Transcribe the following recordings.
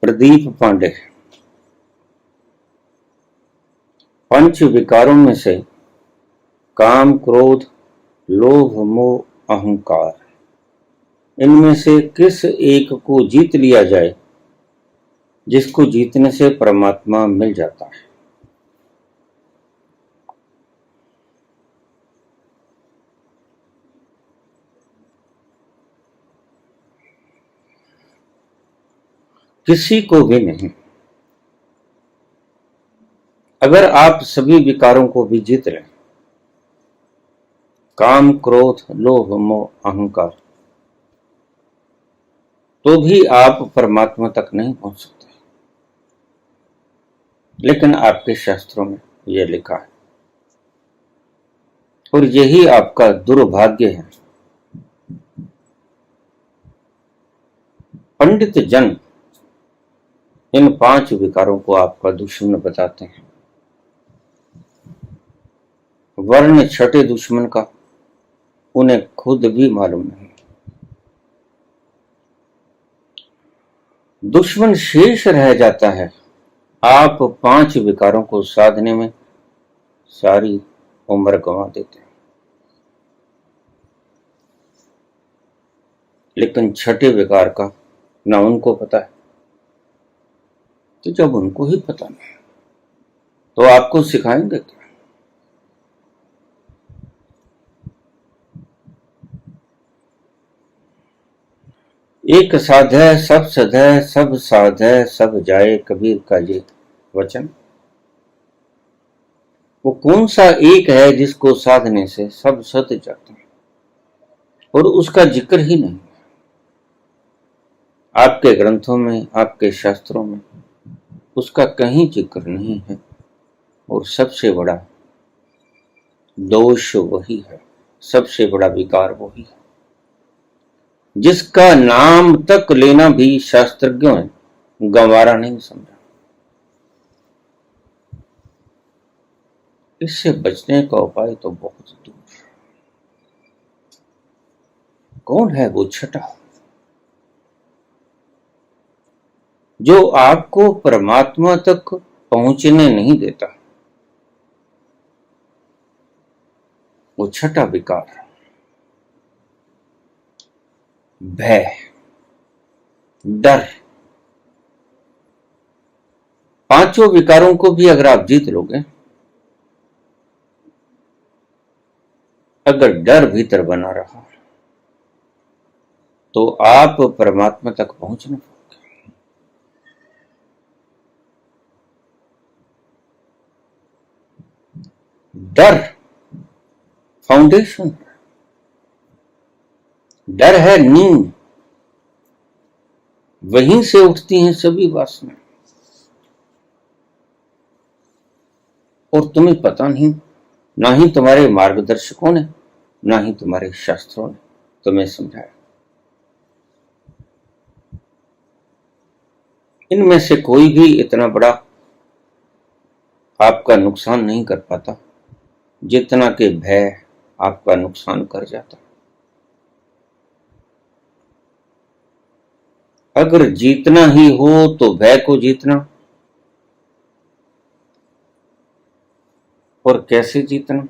प्रदीप पांडे। पंच विकारों में से काम, क्रोध, लोभ, मोह, अहंकार, इनमें से किस एक को जीत लिया जाए जिसको जीतने से परमात्मा मिल जाता है? किसी को भी नहीं। अगर आप सभी विकारों को भी जीत लें, काम, क्रोध, लोभ, मोह, अहंकार, तो भी आप परमात्मा तक नहीं पहुंच सकते। लेकिन आपके शास्त्रों में यह लिखा है, और यही आपका दुर्भाग्य है। पंडित जन इन 5 विकारों को आपका दुश्मन बताते हैं। वर्ण छठे दुश्मन का उन्हें खुद भी मालूम नहीं। दुश्मन शेष रह जाता है। आप 5 विकारों को साधने में सारी उम्र गंवा देते हैं। लेकिन छठे विकार का ना उनको पता है। तो जब उनको ही पता नहीं तो आपको सिखाएंगे क्या? एक साधै सब सधै, सब साधै सब जाए, कबीर का ये वचन। वो कौन सा एक है जिसको साधने से सब सत जाते हैं और उसका जिक्र ही नहीं? आपके ग्रंथों में, आपके शास्त्रों में उसका कहीं जिक्र नहीं है। और सबसे बड़ा दोष वही है, सबसे बड़ा विकार वही है, जिसका नाम तक लेना भी शास्त्रज्ञों ने गंवारा नहीं समझा। इससे बचने का उपाय तो बहुत दूर। कौन है वो छठा जो आपको परमात्मा तक पहुंचने नहीं देता? वो छठा विकार भय, डर। 5 विकारों को भी अगर आप जीत लोगे, अगर डर भीतर बना रहा तो आप परमात्मा तक पहुंच नहीं पाओगे। डर फाउंडेशन, डर है नींव, वहीं से उठती हैं सभी वासनाएं। और तुम्हें पता नहीं, ना ही तुम्हारे मार्गदर्शकों ने, ना ही तुम्हारे शास्त्रों ने तुम्हें समझाया। इनमें से कोई भी इतना बड़ा आपका नुकसान नहीं कर पाता जितना कि भय आपका नुकसान कर जाता। अगर जीतना ही हो तो भय को जीतना। और कैसे जीतना,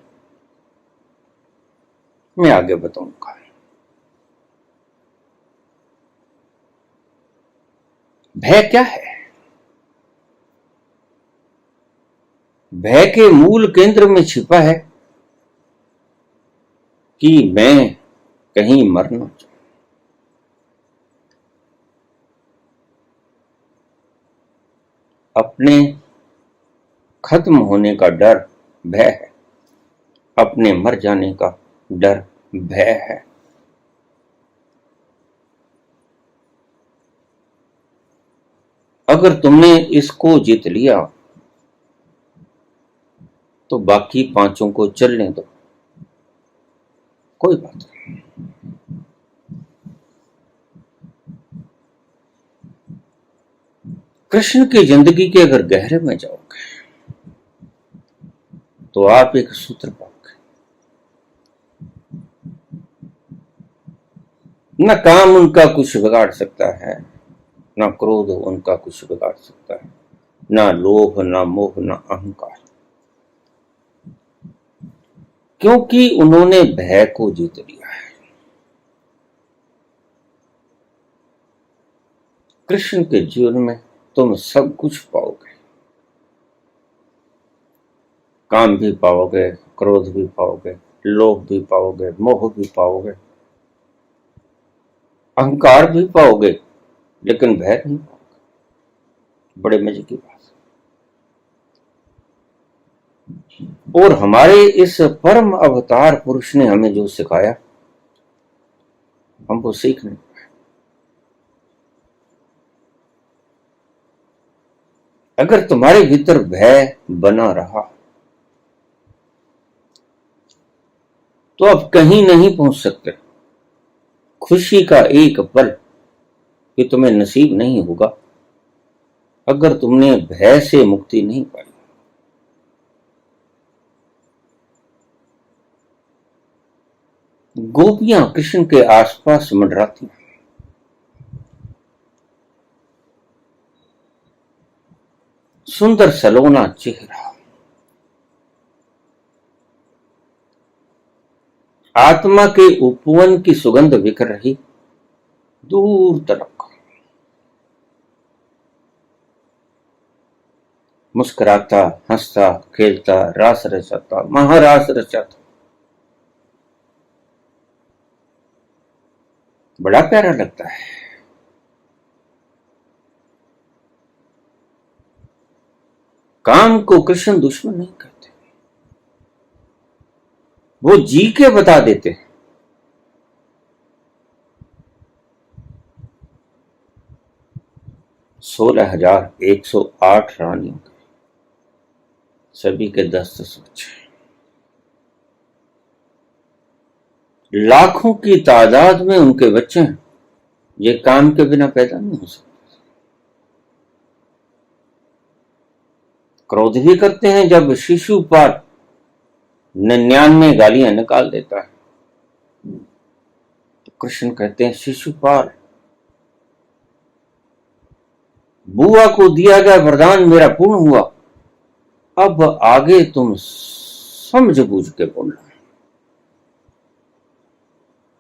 मैं आगे बताऊंगा। भय क्या है? भय के मूल केंद्र में छिपा है कि मैं कहीं मर ना जाऊं। अपने खत्म होने का डर भय है, अपने मर जाने का डर भय है। अगर तुमने इसको जीत लिया तो बाकी 5 को चलने दो, कोई बात नहीं। कृष्ण की जिंदगी के अगर गहरे में जाओगे तो आप एक सूत्र पाओगे, न काम उनका कुछ बिगाड़ सकता है, ना क्रोध उनका कुछ बिगाड़ सकता है, ना लोभ, ना मोह, ना अहंकार, क्योंकि उन्होंने भय को जीत लिया है। कृष्ण के जीवन में तुम सब कुछ पाओगे, काम भी पाओगे, क्रोध भी पाओगे, लोभ भी पाओगे, मोह भी पाओगे, अहंकार भी पाओगे, लेकिन भय नहीं पाओगे। बड़े मजे की बात। और हमारे इस परम अवतार पुरुष ने हमें जो सिखाया, हम वो सीख नहीं पाए। अगर तुम्हारे भीतर भय बना रहा तो अब कहीं नहीं पहुंच सकते। खुशी का एक पल कि तुम्हें नसीब नहीं होगा अगर तुमने भय से मुक्ति नहीं पाई। गोपियां कृष्ण के आसपास मंडराती, सुंदर सलोना चेहरा, आत्मा के उपवन की सुगंध बिखर रही दूर तक। मुस्कुराता, हंसता, खेलता, रास रचाता, महारास रचाता, बड़ा प्यारा लगता है। काम को कृष्ण दुश्मन नहीं करते, वो जी के बता देते हैं। सोलह 16,108 रानियों के, सभी के दस्त बच्चे, लाखों की तादाद में उनके बच्चे हैं। ये काम के बिना पैदा नहीं हो सकते। क्रोध भी करते हैं जब शिशुपाल 99 गालियां निकाल देता है, तो कृष्ण कहते हैं शिशुपाल, बुआ को दिया गया वरदान मेरा पूर्ण हुआ, अब आगे तुम समझ बूझ के बोलना।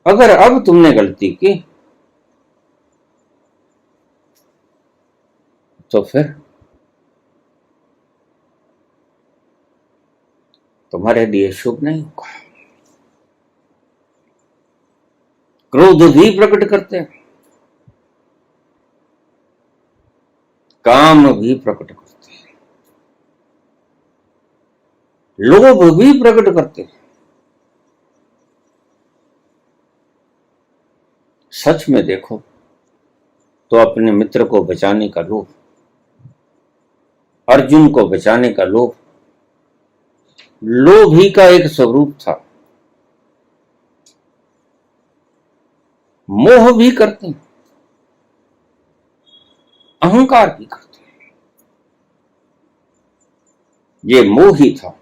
अगर अब तुमने गलती की तो फिर तुम्हारे लिए शुभ नहीं होगा। क्रोध भी प्रकट करते हैं, काम भी प्रकट करते हैं, लोभ भी प्रकट करते हैं। सच में देखो तो अपने मित्र को बचाने का लोभ, अर्जुन को बचाने का लोभ, लोभ ही का एक स्वरूप था। मोह भी करते हैं, अहंकार भी करते हैं। ये मोह ही था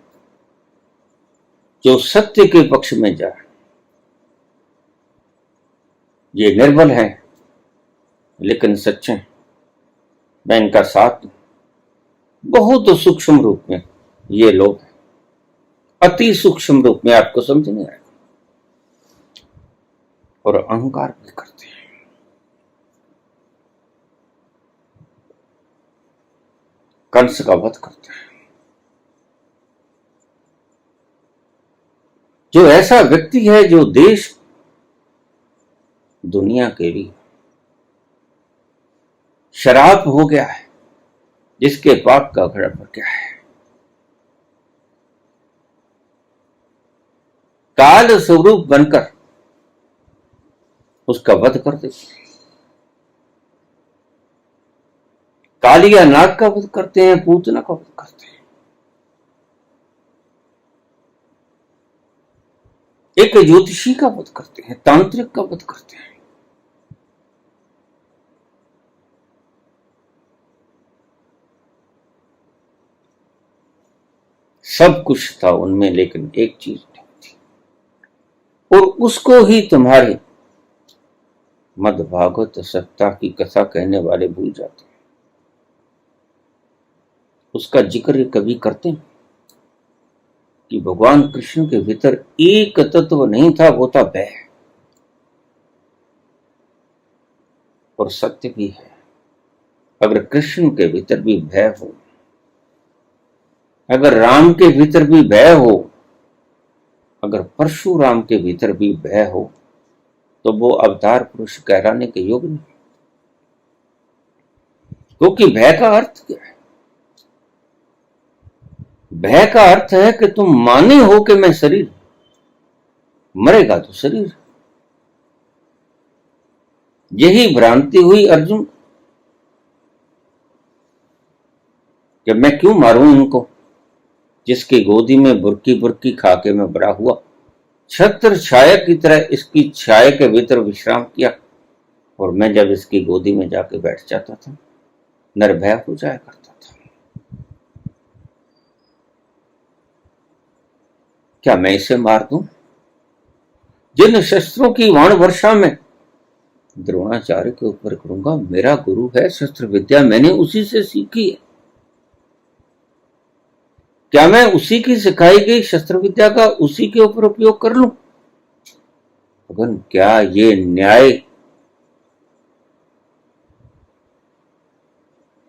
जो सत्य के पक्ष में जाए। ये निर्बल है लेकिन सच्चे हैं, मैं इनका साथ दूं। बहुत सूक्ष्म रूप में ये लोग हैं, अति सूक्ष्म रूप में आपको समझ नहीं आएगा। और अहंकार भी करते हैं, कंस का वध करते हैं। जो ऐसा व्यक्ति है जो देश दुनिया के लिए शराब हो गया है, जिसके पाप का घड़ा भर गया है, काल स्वरूप बनकर उसका वध कर देते हैं। कालिया नाग का वध करते हैं, पूतना का वध करते हैं। एक ज्योतिषी का वध करते हैं, तांत्रिक का वध करते हैं। सब कुछ था उनमें, लेकिन एक चीज नहीं थी, और उसको ही तुम्हारे मद भागवत सप्ताह की कथा कहने वाले भूल जाते हैं। उसका जिक्र ये कभी करते हैं कि भगवान कृष्ण के भीतर एक तत्व नहीं था, वो था भय। और सत्य भी है, अगर कृष्ण के भीतर भी भय हो, अगर राम के भीतर भी भय हो, अगर परशुराम के भीतर भी भय हो, तो वो अवतार पुरुष कहलाने के योग्य नहीं। क्योंकि भय का अर्थ क्या है? भय का अर्थ है कि तुम माने हो कि मैं शरीर, मरेगा तो शरीर। यही भ्रांति हुई अर्जुन कि मैं क्यों मारूं इनको, जिसकी गोदी में बुरकी बुरकी खा के मैं बड़ा हुआ, छत्र छाया की तरह इसकी छाया के भीतर विश्राम किया, और मैं जब इसकी गोदी में जाके बैठ जाता था, निर्भय हो जाया करता था। क्या मैं इसे मार दूं? जिन शस्त्रों की वाण वर्षा में द्रोणाचार्य के ऊपर करूंगा, मेरा गुरु है, शस्त्र विद्या मैंने उसी से सीखी है। क्या मैं उसी की सिखाई गई शस्त्र विद्या का उसी के ऊपर उपयोग कर लूं? भगवान, क्या ये न्याय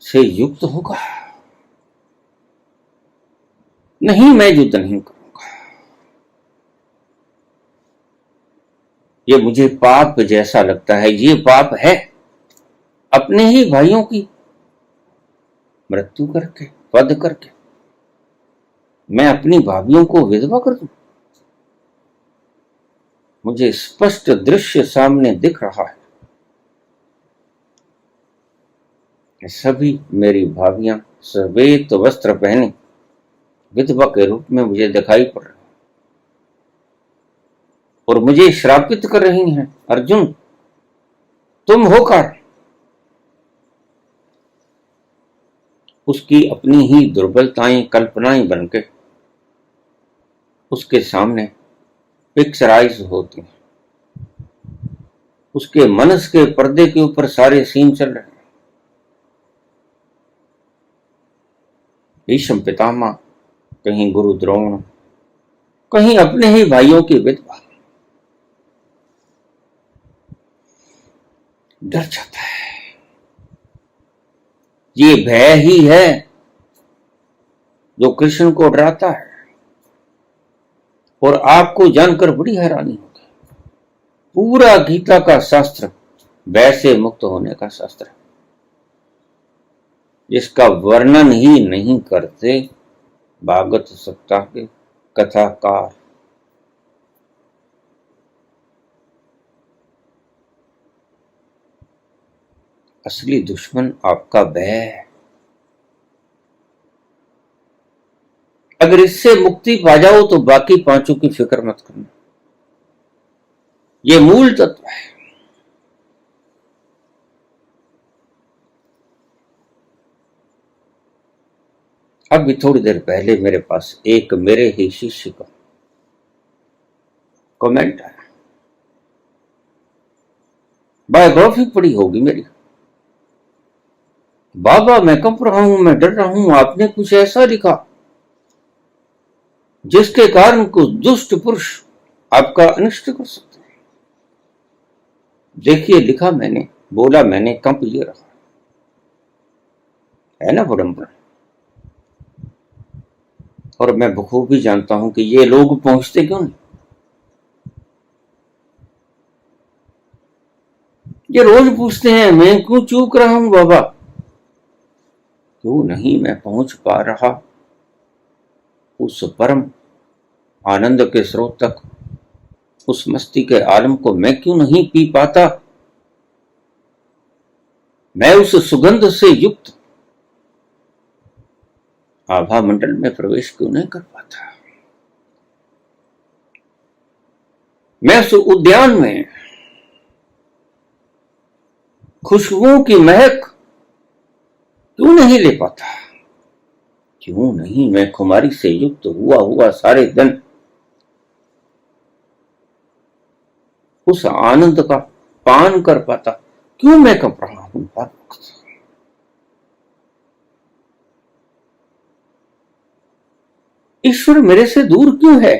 से युक्त होगा? नहीं, मैं युद्ध नहीं करूंगा। ये मुझे पाप जैसा लगता है। ये पाप है अपने ही भाइयों की मृत्यु करके, वध करके मैं अपनी भाभियों को विधवा कर दूं। मुझे स्पष्ट दृश्य सामने दिख रहा है कि सभी मेरी भाभियां श्वेत वस्त्र पहने विधवा के रूप में मुझे दिखाई पड़ रही और मुझे श्रापित कर रही हैं, अर्जुन तुम होकर। उसकी अपनी ही दुर्बलताएं, कल्पनाएं बनके उसके सामने पिक्चराइज होती हैं। उसके मनस के पर्दे के ऊपर सारे सीन चल रहे हैं। भीष्म पितामह, कहीं गुरु द्रोण, कहीं अपने ही भाइयों की विधवा। डर जाता है। ये भय ही है जो कृष्ण को डराता है। और आपको जानकर बड़ी हैरानी होगी, पूरा गीता का शास्त्र भय से मुक्त होने का शास्त्र है, जिसका वर्णन ही नहीं करते भागवत सप्ताह के कथाकार। असली दुश्मन आपका भय है। अगर इससे मुक्ति पा जाओ तो बाकी पांचों की फिक्र मत करना। ये मूल तत्व है। अभी थोड़ी देर पहले मेरे पास एक मेरे ही शिष्य का कमेंट आया, बायोग्राफी पढ़ी होगी मेरी। बाबा मैं कब रहा हूं, मैं डर रहा हूं, आपने कुछ ऐसा लिखा जिसके कारण कुछ दुष्ट पुरुष आपका अनिष्ट कर सकते हैं। देखिए लिखा मैंने, बोला मैंने, कंप ये रहा है ना परंपरा। और मैं बखूबी जानता हूं कि ये लोग पहुंचते क्यों नहीं। ये रोज पूछते हैं मैं क्यों चूक रहा हूं बाबा, क्यों नहीं मैं पहुंच पा रहा उस परम आनंद के स्रोत तक, उस मस्ती के आलम को मैं क्यों नहीं पी पाता, मैं उस सुगंध से युक्त आभा मंडल में प्रवेश क्यों नहीं कर पाता, मैं उस उद्यान में खुशबुओं की महक क्यों नहीं ले पाता, क्यों नहीं मैं खुमारी से युक्त हुआ सारे दिन उस आनंद का पान कर पाता, क्यों मैं कप रहा हूं हर वक्त? ईश्वर मेरे से दूर क्यों है?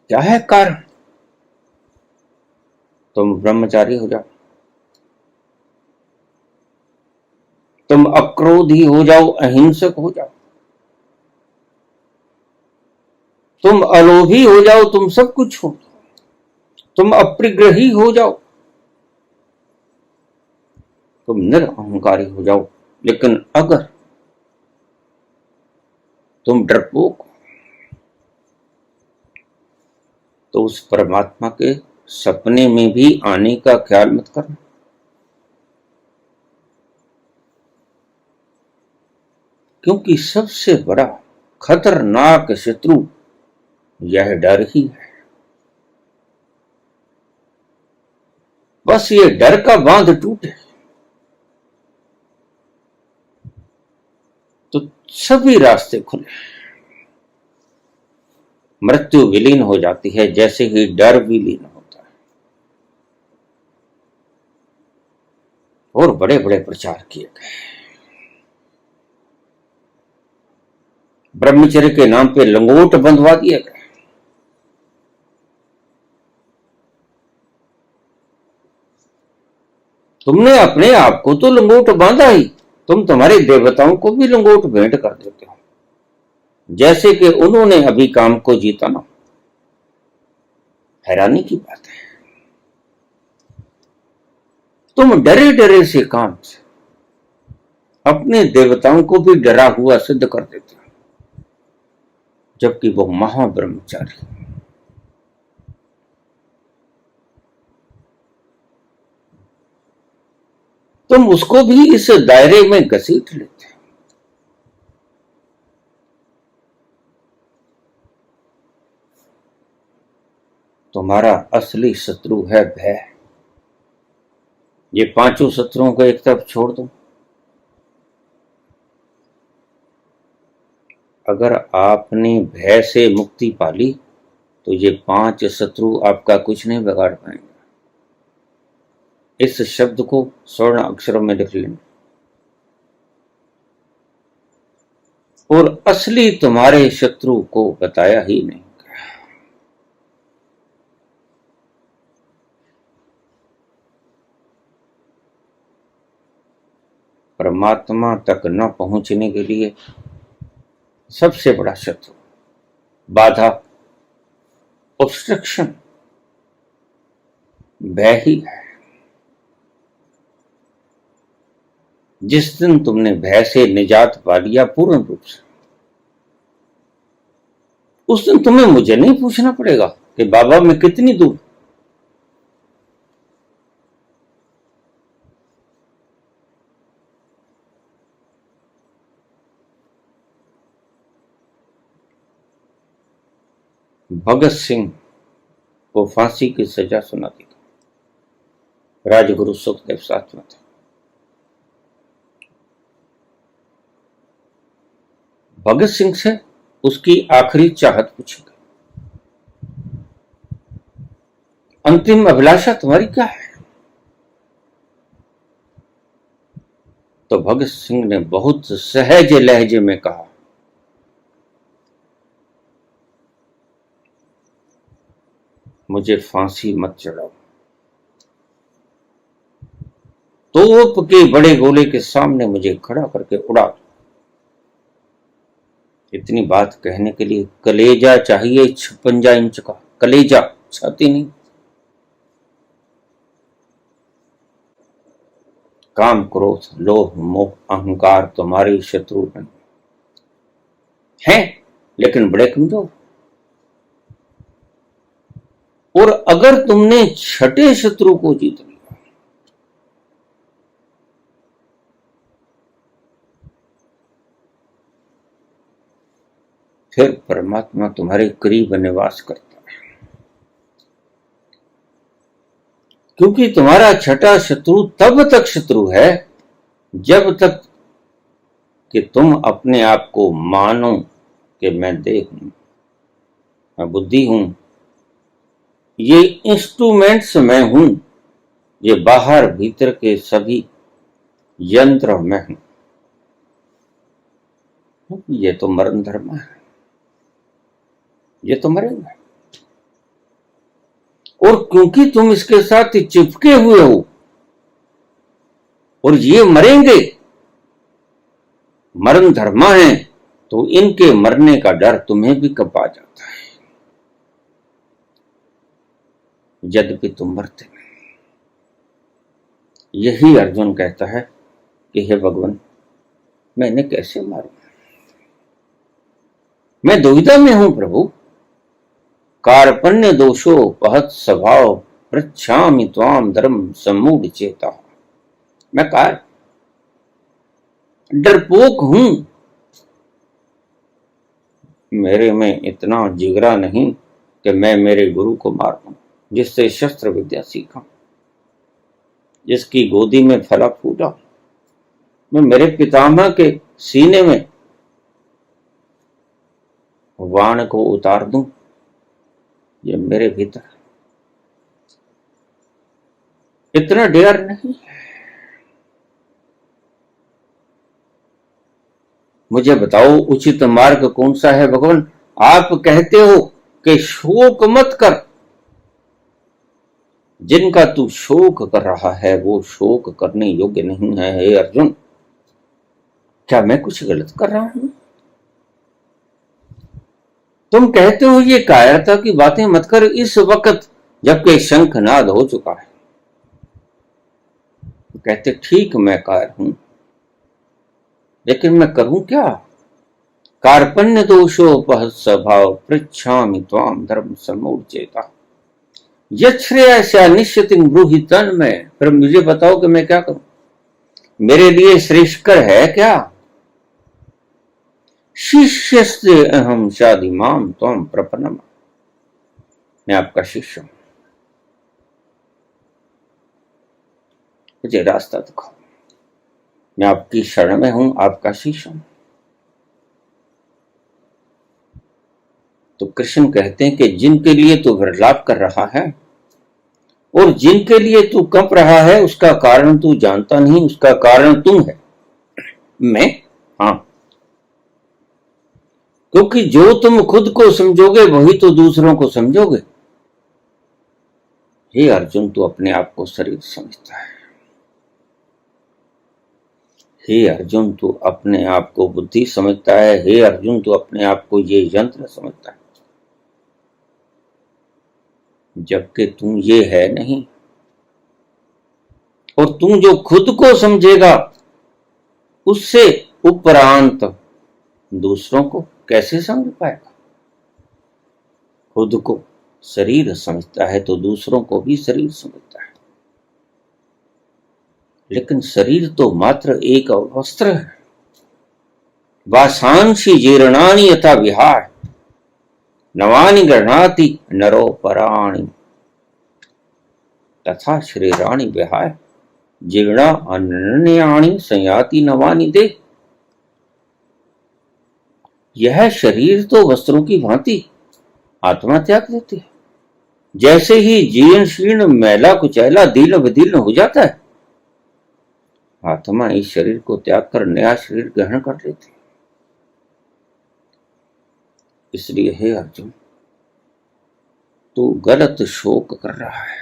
क्या है कारण? तुम ब्रह्मचारी हो जाओ, तुम अक्रोधी हो जाओ, अहिंसक हो जाओ, तुम अलोभी हो जाओ, तुम सब कुछ हो, तुम अप्रिग्रही हो जाओ, तुम निरअहंकारी हो जाओ, लेकिन अगर तुम डरपोक हो तो उस परमात्मा के सपने में भी आने का ख्याल मत करना। क्योंकि सबसे बड़ा खतरनाक शत्रु यह डर ही है। बस ये डर का बांध टूटे तो सभी रास्ते खुले। मृत्यु विलीन हो जाती है जैसे ही डर विलीन होता है। और बड़े बड़े प्रचार किए गए, ब्रह्मचर्य के नाम पे लंगोट बंधवा दिए गए। तुमने अपने आप को तो लंगोट बांधा ही, तुम तुम्हारे देवताओं को भी लंगोट भेंट कर देते हो, जैसे कि उन्होंने अभी काम को जीता ना। हैरानी की बात है, तुम डरे डरे से काम से अपने देवताओं को भी डरा हुआ सिद्ध कर देते हो, जबकि वो महाब्रह्मचारी। तुम उसको भी इस दायरे में घसीट लेते हो। तुम्हारा असली शत्रु है भय। ये पांचों शत्रुओं को एक तरफ छोड़ दो। अगर आपने भय से मुक्ति पाली तो ये पांच शत्रु आपका कुछ नहीं बिगाड़ पाएंगे। इस शब्द को स्वर्ण अक्षरों में लिख लेना। और असली तुम्हारे शत्रु को बताया ही नहीं। परमात्मा तक न पहुंचने के लिए सबसे बड़ा शत्रु, बाधा, ऑब्स्ट्रक्शन भय ही है। जिस दिन तुमने भय से निजात पा लिया पूर्ण रूप से, उस दिन तुम्हें मुझे नहीं पूछना पड़ेगा कि बाबा मैं कितनी दूर। भगत सिंह को फांसी की सजा सुना दी, राजगुरु सुखदेव साथ में थे। भगत सिंह से उसकी आखिरी चाहत पूछी गई, अंतिम अभिलाषा तुम्हारी क्या है? तो भगत सिंह ने बहुत सहज लहजे में कहा, मुझे फांसी मत चढ़ाओ, तोप के बड़े गोले के सामने मुझे खड़ा करके उड़ा दो। इतनी बात कहने के लिए कलेजा चाहिए 56 इंच का कलेजा, छाती नहीं। काम, क्रोध, लोभ, मोह, अहंकार तुम्हारे शत्रु नहीं हैं, लेकिन बड़े कमजोर। और अगर तुमने छठे शत्रु को जीत लिया फिर परमात्मा तुम्हारे करीब निवास करता है। क्योंकि तुम्हारा छठा शत्रु तब तक शत्रु है जब तक कि तुम अपने आप को मानो कि मैं देह हूं, मैं बुद्धि हूं, ये इंस्ट्रूमेंट्स मैं हूं, ये बाहर भीतर के सभी यंत्र मैं हूं। ये तो मरण धर्म है, ये तो मरेंगे। और क्योंकि तुम इसके साथ चिपके हुए हो और ये मरेंगे, मरण धर्मा है, तो इनके मरने का डर तुम्हें भी कब आ जाता है, यद्यपि तुम मरते नहीं। यही अर्जुन कहता है कि हे भगवान, मैं इन्हें कैसे मारूं, मैं दुविधा में हूं प्रभु। कार्पण्य दोषो पहत स्वभाव पृच्छामि त्वाम धर्म सम्मूढ़ चेता। मैं डरपोक हूं, मेरे में इतना जिगरा नहीं कि मैं मेरे गुरु को मार दूं, जिससे शस्त्र विद्या सीखा, जिसकी गोदी में फला फूटा। मैं मेरे पितामह के सीने में वाण को उतार दूं, ये मेरे भीतर इतना डेयर नहीं। मुझे बताओ उचित मार्ग कौन सा है भगवान। आप कहते हो कि शोक मत कर, जिनका तू शोक कर रहा है वो शोक करने योग्य नहीं है। हे अर्जुन, क्या मैं कुछ गलत कर रहा हूं? तुम कहते हो ये कायरता की बातें मत कर इस वक्त जबकि शंखनाद हो चुका है। कहते ठीक मैं कायर हूं, लेकिन मैं करूं क्या? कार्पण्य दोषोपहत स्वभाव पृच्छामि त्वाम धर्म सम्मूढ़ चेता। यच्छ्रेयस्या निश्चितिं ब्रूहि तन्मय। फिर मुझे बताओ कि मैं क्या करूं, मेरे लिए श्रेष्ठकर है क्या? शिष्यस्ते अहम शाधिमाम त्वं प्रपन्नम। मैं आपका शिष्य हूं, मुझे रास्ता दिखाओ। मैं आपकी शरण में हूं, आपका शिष्य हूं। तो कृष्ण कहते हैं कि जिनके लिए तू विलाप कर रहा है और जिनके लिए तू कंप रहा है, उसका कारण तू जानता नहीं, उसका कारण तुम है। मैं? हाँ, क्योंकि जो तुम खुद को समझोगे वही तो दूसरों को समझोगे। हे अर्जुन, तू अपने आप को शरीर समझता है। हे अर्जुन, तू अपने आप को बुद्धि समझता है। हे अर्जुन, तू अपने आप को ये यंत्र समझता है, जबकि तुम ये है नहीं। और तुम जो खुद को समझेगा उससे उपरांत दूसरों को कैसे समझ पाएगा? खुद को शरीर समझता है तो दूसरों को भी शरीर समझता है। लेकिन शरीर तो मात्र एक वस्त्र है। वासांसी जीर्णानि यथा विहार नवानि गृह्णाति नरो पराणि तथा शरीराणि विहाय जीर्णा अनन्यानि संयाति नवानि दे। यह शरीर तो वस्त्रों की भांति आत्मा त्याग देती है। जैसे ही जीर्ण शीर्ण मैला कुचैला दीन विदीर्ण हो जाता है, आत्मा इस शरीर को त्याग कर नया शरीर ग्रहण कर लेती है। इसलिए हे अर्जुन, तू गलत शोक कर रहा है।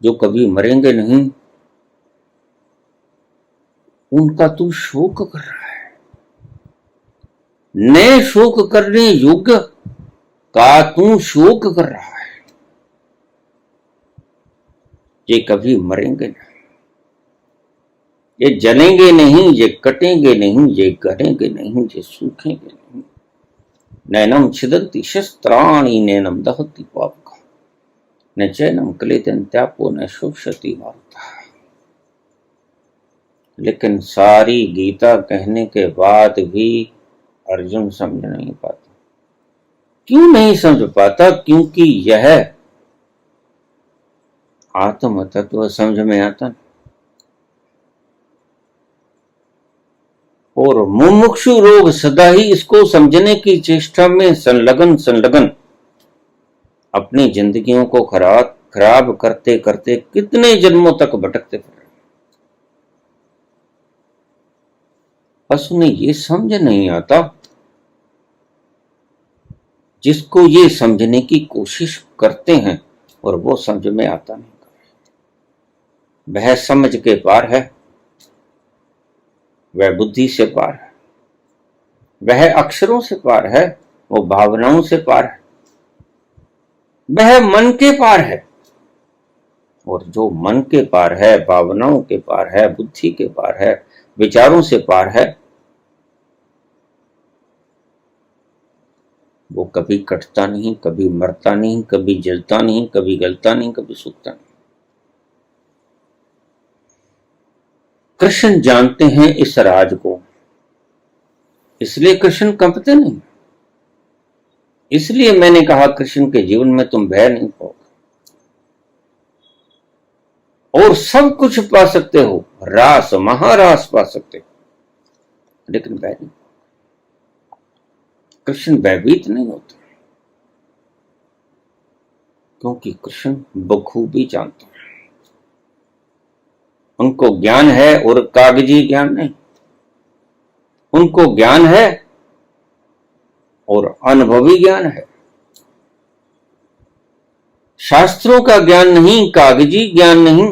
जो कभी मरेंगे नहीं उनका तू शोक कर रहा है। नए शोक करने योग्य का तू शोक कर रहा है। ये कभी मरेंगे नहीं, ये जलेंगे नहीं, ये कटेंगे नहीं, ये गढ़ेंगे नहीं, ये सूखेंगे नहीं। नैनम छिदन्ति शस्त्राणि नैनम दहति पावका न चैनम क्लेदन्त्यापो न शोषति वार्ता। लेकिन सारी गीता कहने के बाद भी अर्जुन समझ नहीं पाता। क्यों नहीं समझ पाता? क्योंकि यह आत्म तत्व समझ में आता नहीं। और मुमुक्षु लोग सदा ही इसको समझने की चेष्टा में संलग्न अपनी जिंदगियों को खराब करते करते कितने जन्मों तक भटकते फिर। बस उन्हें ये समझ नहीं आता। जिसको ये समझने की कोशिश करते हैं और वो समझ में आता नहीं, वह समझ के पार है, वह बुद्धि से पार है, वह अक्षरों से पार है, वो भावनाओं से पार है, वह मन के पार है। और जो मन के पार है, भावनाओं के पार है, बुद्धि के पार है, विचारों से पार है, वो कभी कटता नहीं, कभी मरता नहीं, कभी जलता नहीं, कभी गलता नहीं, कभी सूखता नहीं। कृष्ण जानते हैं इस राज को, इसलिए कृष्ण कंपते नहीं। इसलिए मैंने कहा कृष्ण के जीवन में तुम भय नहीं पाओगे और सब कुछ पा सकते हो, रास महारास पा सकते हो, लेकिन भय नहीं। कृष्ण भयभीत नहीं होते क्योंकि कृष्ण बखूबी जानते हैं। उनको ज्ञान है और कागजी ज्ञान नहीं, उनको ज्ञान है और अनुभवी ज्ञान है। शास्त्रों का ज्ञान नहीं, कागजी ज्ञान नहीं,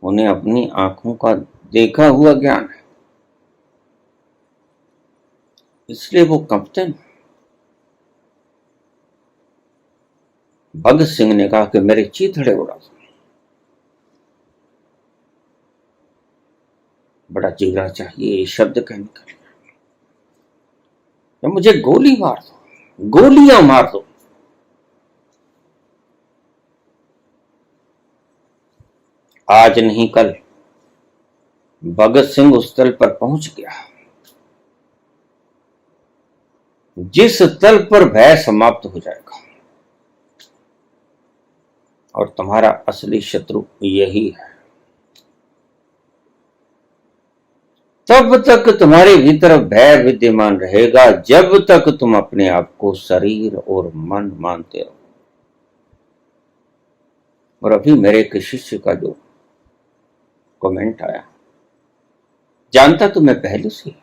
उन्हें अपनी आंखों का देखा हुआ ज्ञान है। इसलिए वो कंपते नहीं। भगत सिंह ने कहा कि मेरे चीथड़े उड़ा दो। बड़ा जिगरा चाहिए ये शब्द कहने का। या मुझे गोली मार दो, गोलियां मार दो। आज नहीं कल भगत सिंह उस तल पर पहुंच गया जिस तल पर भय समाप्त हो जाएगा। और तुम्हारा असली शत्रु यही है। तब तक तुम्हारे भीतर भय विद्यमान रहेगा जब तक तुम अपने आप को शरीर और मन मानते हो। और अभी मेरे एक शिष्य का जो कमेंट आया, जानता तो मैं पहले से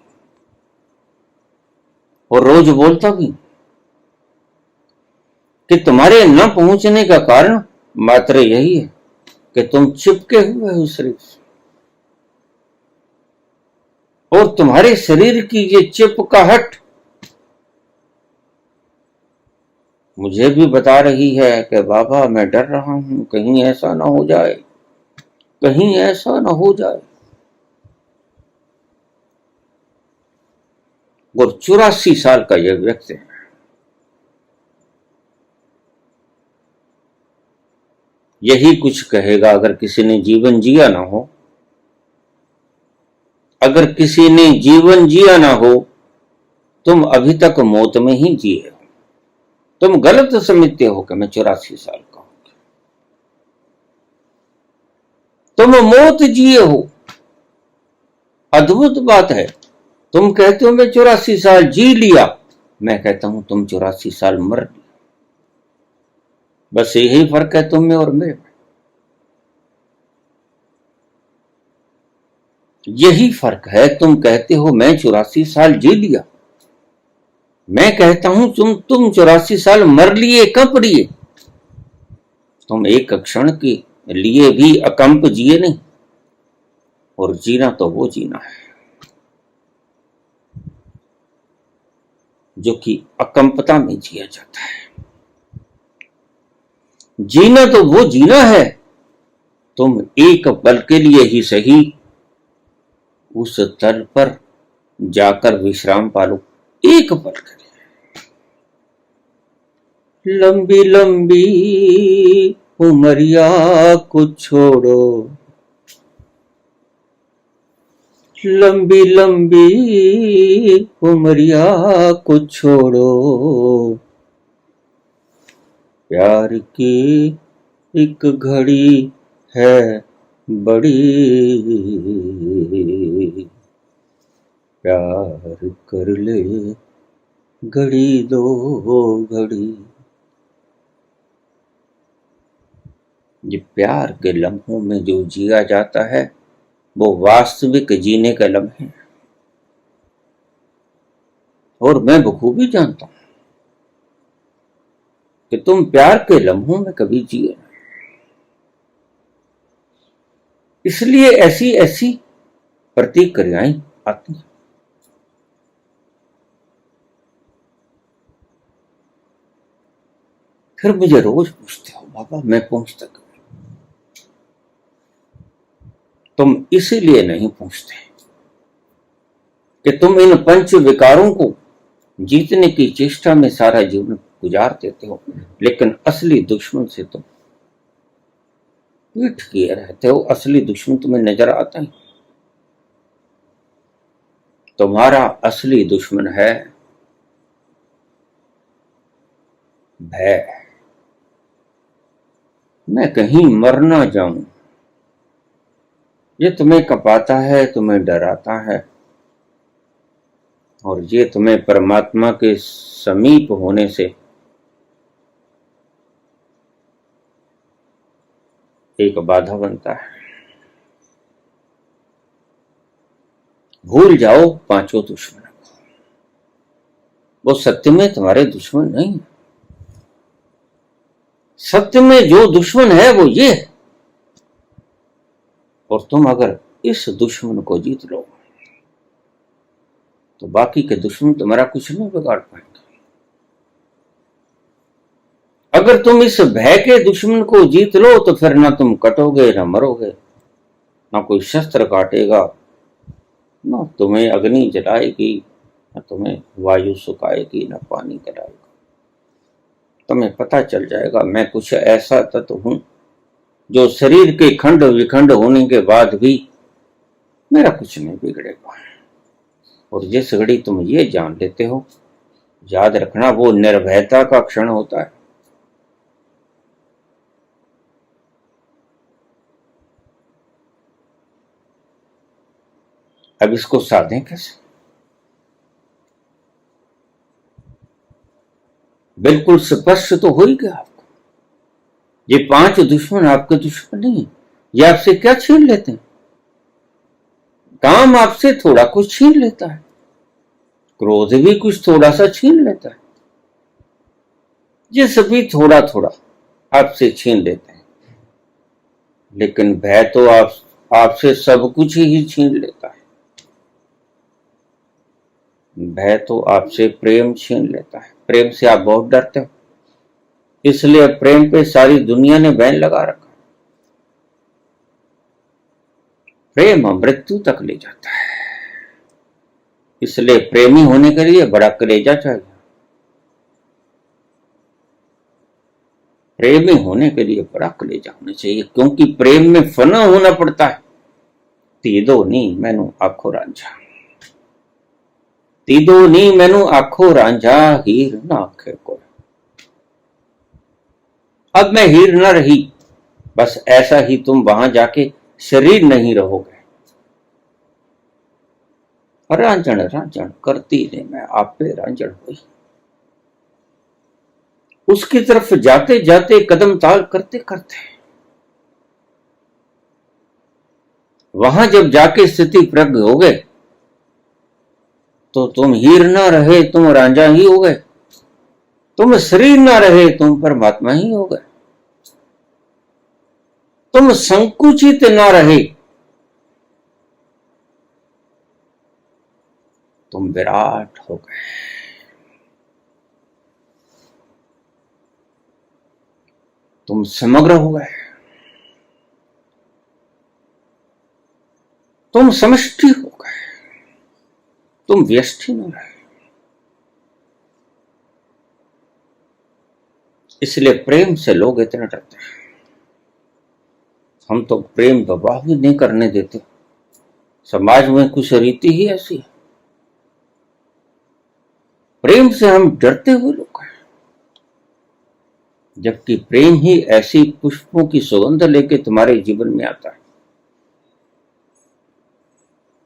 और रोज बोलता भी कि तुम्हारे न पहुंचने का कारण मात्र यही है कि तुम चिपके हुए हो शरीर से, और तुम्हारे शरीर की ये चिपकाहट मुझे भी बता रही है कि बाबा मैं डर रहा हूं, कहीं ऐसा ना हो जाए, कहीं ऐसा ना हो जाए। और 84 साल का यह व्यक्ति है। यही कुछ कहेगा अगर किसी ने जीवन जिया ना हो। अगर किसी ने जीवन जिया ना हो, तुम अभी तक मौत में ही जिए हो। तुम गलत समझते हो कि मैं 84 साल का हूं, तुम मौत जिए हो। अद्भुत बात है, तुम कहते हो मैं 84 साल जी लिया, मैं कहता हूं तुम 84 साल मर लिया। बस यही फर्क है तुम में और मेरे में। यही फर्क है, तुम कहते हो मैं 84 साल जी लिया, मैं कहता हूं तुम 84 साल मर लिए, कंप लिए। तुम एक क्षण के लिए भी अकंप जिए नहीं, और जीना तो वो जीना है जो कि अकंपता में जिया जाता है। जीना तो वो जीना है, तुम एक पल के लिए ही सही उस तल पर जाकर विश्राम पालो, एक पल के लिए। लंबी लंबी उमरिया को छोड़ो, लंबी लंबी उमरिया को छोड़ो, प्यार की एक घड़ी है बड़ी, प्यार कर ले घड़ी दो घड़ी। ये प्यार के लम्हों में जो जिया जाता है वो वास्तविक जीने का लम्हे है। और मैं बखूबी जानता हूं कि तुम प्यार के लम्हों में कभी जिए, इसलिए ऐसी ऐसी प्रतिक्रियाएं आती हैं। फिर मुझे रोज पूछते हो बाबा मैं पहुंचता क्यों? तुम इसीलिए नहीं पूछते कि तुम इन पंच विकारों को जीतने की चेष्टा में सारा जीवन गुजार देते हो, लेकिन असली दुश्मन से तुम पीठ किए रहते हो। असली दुश्मन तुम्हें नजर आता है। तुम्हारा असली दुश्मन है भय। मैं कहीं मर ना जाऊं, ये तुम्हें कपाता है, तुम्हें डराता है, और ये तुम्हें परमात्मा के समीप होने से एक बाधा बनता है। भूल जाओ पांचों दुश्मन को, वो सत्य में तुम्हारे दुश्मन नहीं है। सत्य में जो दुश्मन है वो ये है। और तुम अगर इस दुश्मन को जीत लो तो बाकी के दुश्मन तुम्हारा कुछ नहीं बिगाड़ पाएंगे। अगर तुम इस भय के दुश्मन को जीत लो तो फिर ना तुम कटोगे ना मरोगे, ना कोई शस्त्र काटेगा, ना तुम्हें अग्नि जलाएगी, ना तुम्हें वायु सुखाएगी, ना पानी जलाएगा। तुम्हें पता चल जाएगा मैं कुछ ऐसा तत्व हूं जो शरीर के खंड विखंड होने के बाद भी मेरा कुछ नहीं बिगड़ेगा। और जिस घड़ी तुम ये जान लेते हो, याद रखना वो निर्भयता का क्षण होता है। अब इसको साधें कैसे? बिल्कुल स्पष्ट तो हो ही गया आपको, ये पांच दुश्मन आपके दुश्मन नहीं, ये आपसे क्या छीन लेते हैं? काम आपसे थोड़ा कुछ छीन लेता है, क्रोध भी कुछ थोड़ा सा छीन लेता है, ये सभी थोड़ा थोड़ा आपसे छीन लेते हैं। लेकिन भय तो आपसे सब कुछ ही छीन लेता है। भय तो आपसे प्रेम छीन लेता है। प्रेम से आप बहुत डरते हो, इसलिए प्रेम पे सारी दुनिया ने बैन लगा रखा। प्रेम मृत्यु तक ले जाता है, इसलिए प्रेमी होने के लिए बड़ा कलेजा चाहिए। प्रेमी होने के लिए बड़ा कलेजा होना चाहिए, क्योंकि प्रेम में फना होना पड़ता है। तीदो नी मैनू आखो रांझा, तीदो नी मैनू आखो रांझा, हीर ना आखे कोई। अब मैं हीर ना रही, बस ऐसा ही तुम वहां जाके शरीर नहीं रहोगे। रांझण रांझण करती ने मैं आपे रांझण हुई। उसकी तरफ जाते जाते कदम ताल करते करते वहां जब जाके स्थिति प्रज्ञ हो गए तो तुम हीर ना रहे, तुम रांझा ही हो गए। तुम शरीर ना रहे, तुम परमात्मा ही हो गए। तुम संकुचित ना रहे, तुम विराट हो गए। तुम समग्र हो गए, तुम समष्टि हो गए, तुम व्यष्टि न रहे। इसलिए प्रेम से लोग इतना डरते हैं। हम तो प्रेम दबाव ही नहीं करने देते। समाज में कुछ रीति ही ऐसी है, प्रेम से हम डरते हुए लोग हैं। जबकि प्रेम ही ऐसी पुष्पों की सुगंध लेके तुम्हारे जीवन में आता है।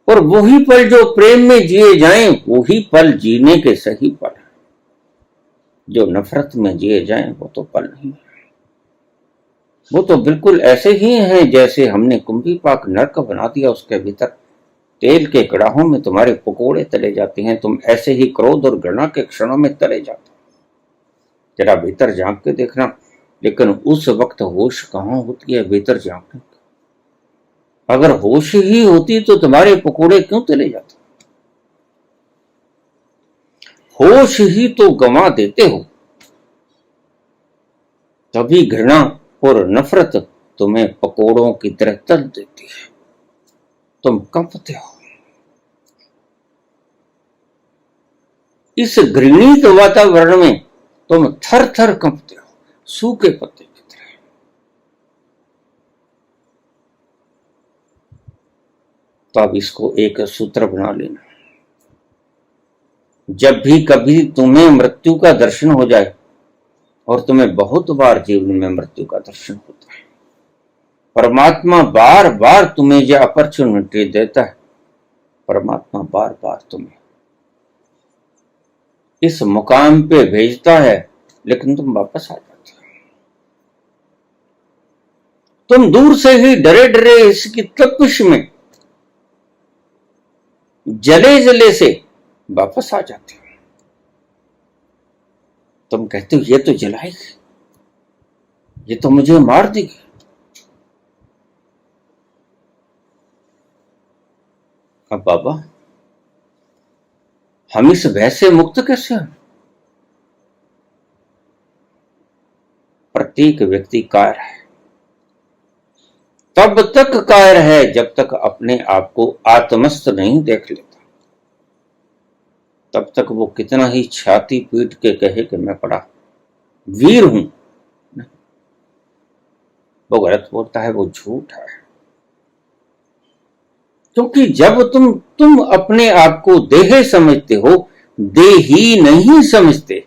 और वही पल जो प्रेम में जिए जाएं, वही पल जीने के सही पल है। जो नफरत में जिए जाएं वो तो पल नहीं है। वो तो बिल्कुल ऐसे ही हैं जैसे हमने कुंभी पाक नरक बना दिया, उसके भीतर तेल के कड़ाहों में तुम्हारे पकोड़े तले जाते हैं। तुम ऐसे ही क्रोध और घृणा के क्षणों में तले जाते हो। जरा भीतर झांक के देखना। लेकिन उस वक्त होश कहाँ होती है भीतर झांकने की? अगर होश ही होती तो तुम्हारे पकोड़े क्यों तले जाते? होश ही तो गंवा देते हो, तभी घृणा और नफरत तुम्हें पकोड़ों की तरह तल देती है। तुम कंपते हो इस घृणित वातावरण में, तुम थर थर कंपते हो सूखे पत्ते की तरह। तो अब इसको एक सूत्र बना लेना। जब भी कभी तुम्हें मृत्यु का दर्शन हो जाए, और तुम्हें बहुत बार जीवन में मृत्यु का दर्शन होता है, परमात्मा बार बार तुम्हें यह अपॉर्चुनिटी देता है, परमात्मा बार बार तुम्हें इस मुकाम पे भेजता है, लेकिन तुम वापस आ जाते हो। तुम दूर से ही डरे डरे इसकी तपिश में जले जले से वापस आ जाते हो। तुम कहते हो ये तो जलाएगी, ये तो मुझे मार देगी। अब बाबा, हम इस भय से मुक्त कैसे हैं? प्रत्येक व्यक्ति कायर है, तब तक कायर है जब तक अपने आप को आत्मस्थ नहीं देख लेता। तब तक वो कितना ही छाती पीट के कहे कि मैं बड़ा वीर हूं, वो गलत बोलता है, वो झूठ है। क्योंकि जब तुम अपने आप को देह समझते हो, देही नहीं समझते।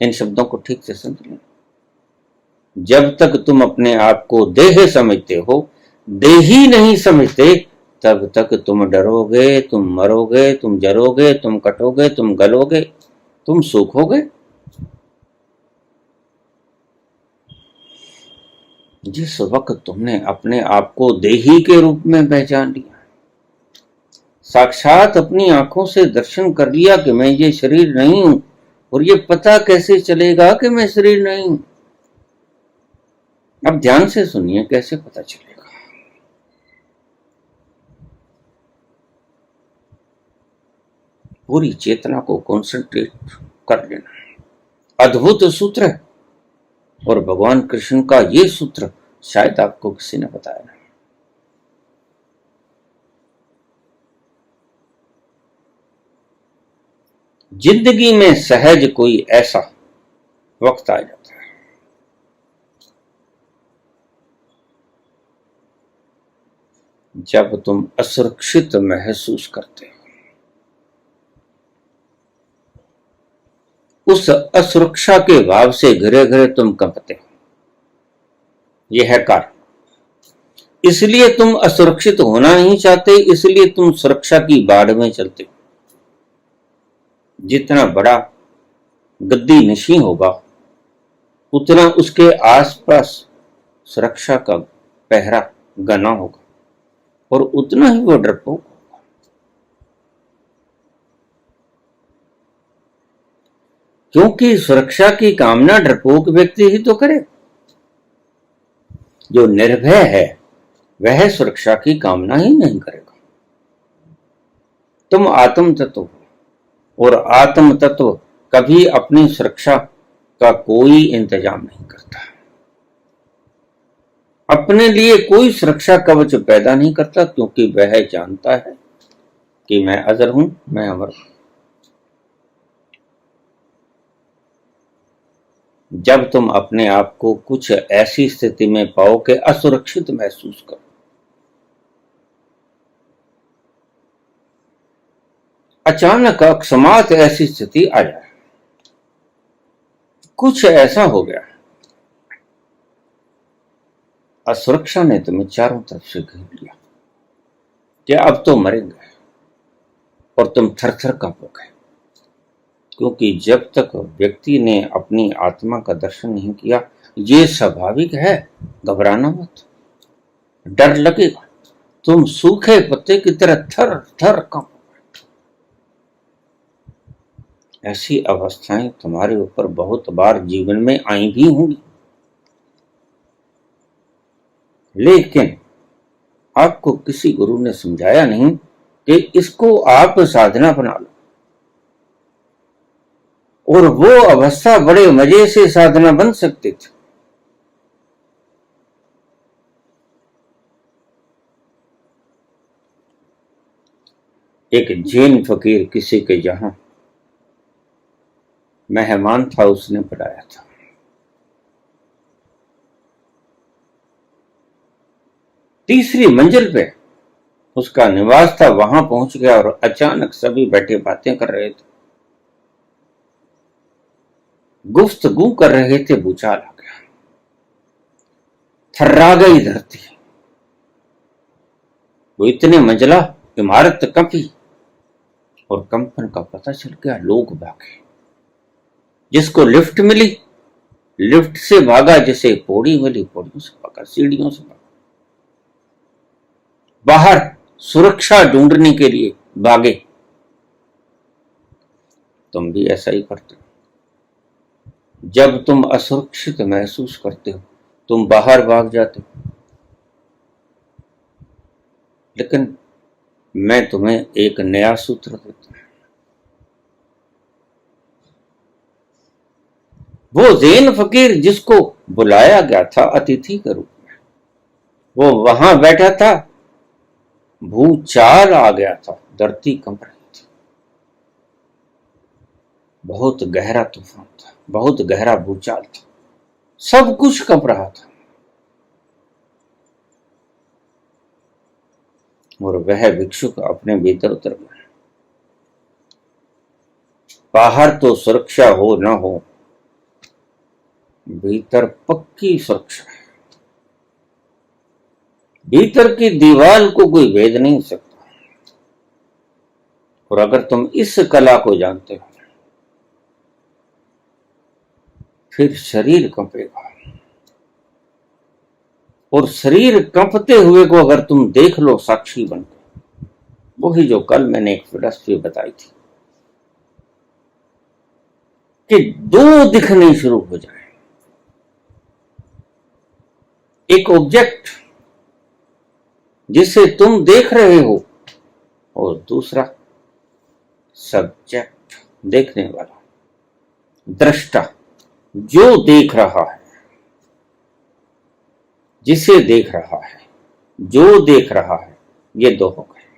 इन शब्दों को ठीक से समझ लें। जब तक तुम अपने आप को देह समझते हो, देही नहीं समझते, तब तक तुम डरोगे, तुम मरोगे, तुम जरोगे, तुम कटोगे, तुम गलोगे, तुम सूखोगे। जिस वक्त तुमने अपने आप को देही के रूप में पहचान लिया, साक्षात अपनी आंखों से दर्शन कर लिया कि मैं ये शरीर नहीं हूं, और ये पता कैसे चलेगा कि मैं शरीर नहीं हूं? अब ध्यान से सुनिए कैसे पता चलेगा। पूरी चेतना को कॉन्सेंट्रेट कर लेना। अद्भुत सूत्र है, और भगवान कृष्ण का ये सूत्र शायद आपको किसी ने बताया नहीं। जिंदगी में सहज कोई ऐसा वक्त आ जाता है जब तुम असुरक्षित महसूस करते हो। उस असुरक्षा के भाव से घिरे घिरे तुम कंपते हो। यह है कारण। इसलिए तुम असुरक्षित होना नहीं चाहते, इसलिए तुम सुरक्षा की बाढ़ में चलते हो। जितना बड़ा गद्दी नशी होगा, उतना उसके आसपास सुरक्षा का पहरा घना होगा, और उतना ही वो डरपोक होगा। क्योंकि सुरक्षा की कामना डरपोक व्यक्ति ही तो करे। जो निर्भय है वह सुरक्षा की कामना ही नहीं करेगा। तुम आत्म तत्व हो, और आत्म तत्व कभी अपनी सुरक्षा का कोई इंतजाम नहीं करता, अपने लिए कोई सुरक्षा कवच पैदा नहीं करता, क्योंकि वह जानता है कि मैं अजर हूं, मैं अमर हूं। जब तुम अपने आप को कुछ ऐसी स्थिति में पाओ कि असुरक्षित महसूस करो, अचानक अकस्मात ऐसी स्थिति आ जाए, कुछ ऐसा हो गया, असुरक्षा ने तुम्हें चारों तरफ से घेर लिया कि अब तो मरेंगे, और तुम थर थर कांपोगे। क्योंकि जब तक व्यक्ति ने अपनी आत्मा का दर्शन नहीं किया, ये स्वाभाविक है, घबराना मत। डर लगेगा, तुम सूखे पत्ते की तरह थर थर कांप। ऐसी अवस्थाएं तुम्हारे ऊपर बहुत बार जीवन में आई भी होंगी, लेकिन आपको किसी गुरु ने समझाया नहीं कि इसको आप साधना बना लो। और वो अवस्था बड़े मजे से साधना बन सकती थी। एक जैन फकीर किसी के यहां मेहमान था, उसने बुलाया था। तीसरी मंजिल पे उसका निवास था, वहां पहुंच गया और अचानक सभी बैठे बातें कर रहे थे, गुफ्तगू कर रहे थे, भूचाल आ गया, थर्रा गई धरती। वो इतने मंजिला इमारत कंपी और कंपन का पता चल गया, लोग भागे। जिसको लिफ्ट मिली लिफ्ट से भागा, जिसे पौड़ी मिली पौड़ियों से भागा, सीढ़ियों से भागा, बाहर सुरक्षा ढूंढने के लिए भागे। तुम भी ऐसा ही करते हो। जब तुम असुरक्षित महसूस करते हो तुम बाहर भाग जाते हो। लेकिन मैं तुम्हें एक नया सूत्र देता हूं। वो जैन फकीर जिसको बुलाया गया था अतिथि के रूप में, वो वहां बैठा था, भूचाल आ गया था, धरती कंप रही थी। बहुत गहरा तूफान था, बहुत गहरा भूचाल था, सब कुछ कंप रहा था। और वह भिक्षुक अपने भीतर उतर गया। बाहर तो सुरक्षा हो ना हो, भीतर पक्की सुरक्षा है। भीतर की दीवार को कोई भेद नहीं सकता। और अगर तुम इस कला को जानते हो, फिर शरीर कंपेगा। और शरीर कंपते हुए को अगर तुम देख लो साक्षी बनकर, वही जो कल मैंने एक फिलॉसफी बताई थी कि दो दिखने शुरू हो जाए, एक ऑब्जेक्ट जिसे तुम देख रहे हो और दूसरा सब्जेक्ट, देखने वाला, दृष्टा, जो देख रहा है, जिसे देख रहा है, जो देख रहा है, ये दो हो गए।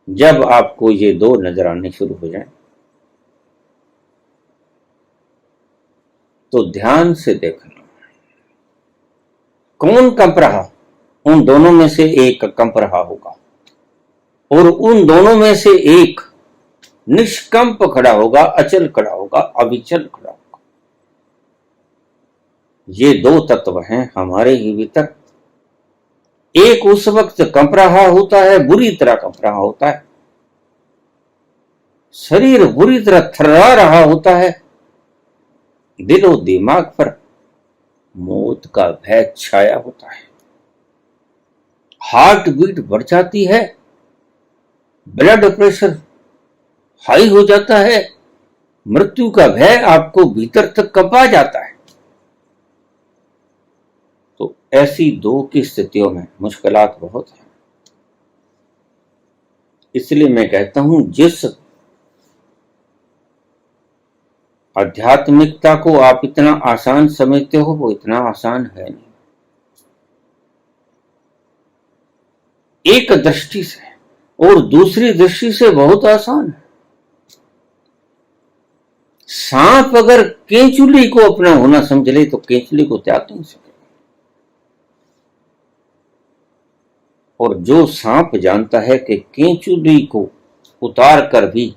जब आपको ये दो नजर आने शुरू हो जाए तो ध्यान से देखना कौन कंप रहा। उन दोनों में से एक कंप रहा होगा और उन दोनों में से एक निष्कंप खड़ा होगा, अचल खड़ा होगा, अविचल खड़ा होगा। ये दो तत्व हैं हमारे ही भीतर। एक उस वक्त कंप रहा होता है, बुरी तरह कंप रहा होता है, शरीर बुरी तरह थर्रा रहा होता है, दिलो दिमाग पर मौत का भय छाया होता है, हार्ट बीट बढ़ जाती है, ब्लड प्रेशर हाई हो जाता है, मृत्यु का भय आपको भीतर तक कंपा जाता है। तो ऐसी दो की स्थितियों में मुश्किलात बहुत है। इसलिए मैं कहता हूं, जिस आध्यात्मिकता को आप इतना आसान समझते हो वो इतना आसान है नहीं। एक दृष्टि से और दूसरी दृष्टि से बहुत आसान है। सांप अगर केंचुली को अपना होना समझ ले तो केंचुली को त्याग नहीं सके। और जो सांप जानता है कि केंचुली को उतार कर भी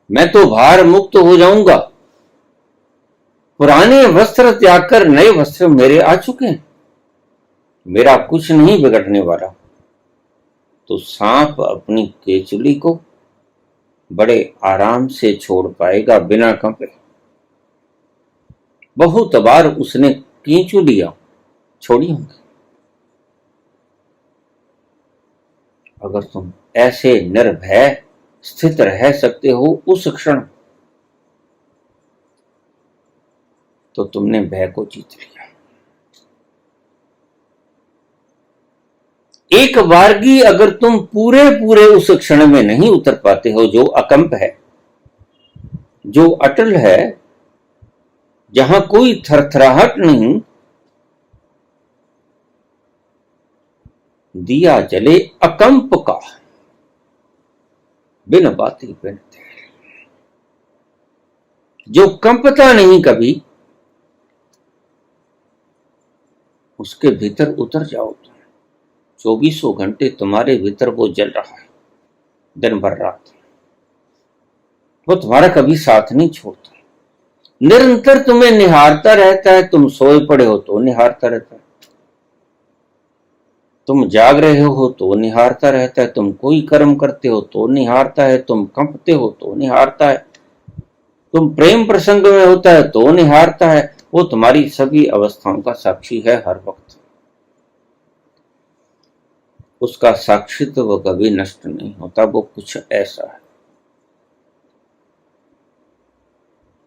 मैं तो भार मुक्त हो जाऊंगा, पुराने वस्त्र त्याग कर नए वस्त्र मेरे आ चुके हैं, मेरा कुछ नहीं बिगड़ने वाला, तो सांप अपनी केंचुली को बड़े आराम से छोड़ पाएगा, बिना कंपे, बहुत बार उसने खींचू लिया, छोड़ी होंगी। अगर तुम ऐसे निर्भय स्थित रह सकते हो उस क्षण, तो तुमने भय को जीत लिया। एक बारगी अगर तुम पूरे पूरे उस क्षण में नहीं उतर पाते हो, जो अकंप है, जो अटल है, जहां कोई थरथराहट नहीं, दिया जले अकंप का, बिन बाती बिन तेल, जो कंपता नहीं कभी, उसके भीतर उतर जाओ तुम। 24 घंटे तुम्हारे भीतर वो जल रहा है, दिन भर रात। वो तुम्हारा कभी साथ नहीं छोड़ता, निरंतर तुम्हें निहारता रहता है। तुम सोए पड़े हो तो निहारता रहता है, तुम जाग रहे हो तो निहारता रहता है, तुम कोई कर्म करते हो तो निहारता है, तुम कंपते हो तो निहारता है, तुम प्रेम प्रसंग में होता है तो निहारता है। वो तुम्हारी सभी अवस्थाओं का साक्षी है हर वक्त। उसका साक्षित्व कभी नष्ट नहीं होता, वो कुछ ऐसा है।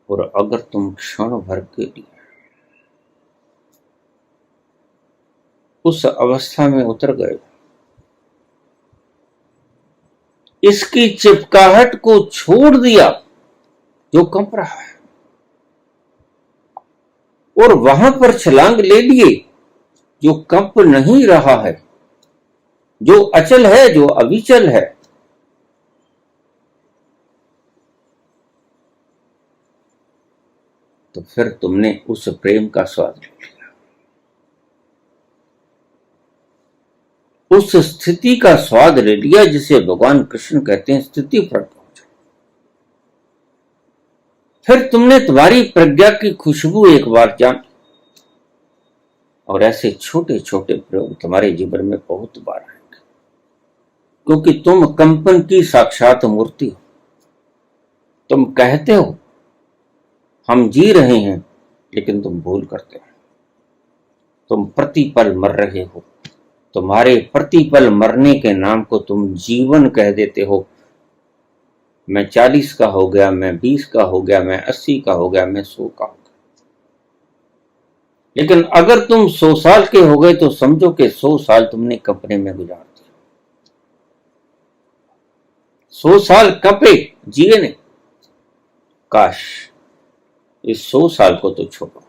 और अगर तुम क्षण भर के लिए उस अवस्था में उतर गए, इसकी चिपकाहट को छोड़ दिया जो कंप रहा है, और वहां पर छलांग ले लिए जो कंप नहीं रहा है, जो अचल है, जो अविचल है, तो फिर तुमने उस प्रेम का स्वाद ले लिया, उस स्थिति का स्वाद ले लिया जिसे भगवान कृष्ण कहते हैं स्थिति पर पहुंचो। फिर तुमने तुम्हारी प्रज्ञा की खुशबू एक बार जान, और ऐसे छोटे छोटे प्रयोग तुम्हारे जीवन में बहुत बार आएंगे, क्योंकि तुम कंपन की साक्षात मूर्ति हो। तुम कहते हो हम जी रहे हैं, लेकिन तुम भूल करते हो। तुम प्रतिपल मर रहे हो, तुम्हारे प्रतिपल मरने के नाम को तुम जीवन कह देते हो। मैं 40 का हो गया, मैं 20 का हो गया, मैं 80 का हो गया, मैं 100 का हो गया। लेकिन अगर तुम 100 साल के हो गए तो समझो कि 100 साल तुमने कपड़े में गुजार दिए। 100 साल कपे जिए ने, काश इस 100 साल को तो छोड़ो।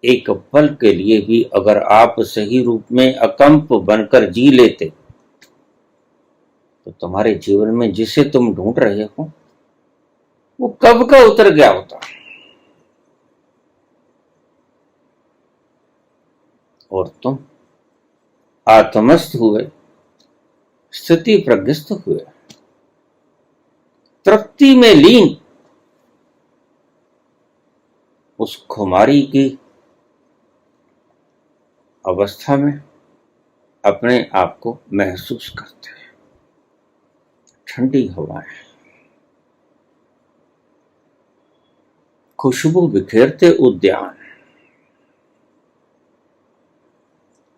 एक पल के लिए भी अगर आप सही रूप में अकंप बनकर जी लेते, तो तुम्हारे जीवन में जिसे तुम ढूंढ रहे हो वो कब का उतर गया होता, और तुम आत्मस्थ हुए, स्थिति प्रज्ञस्थ हुए, तृप्ति में लीन उस खुमारी की अवस्था में अपने आप को महसूस करते हैं। ठंडी हवाएं, खुशबू बिखेरते उद्यान,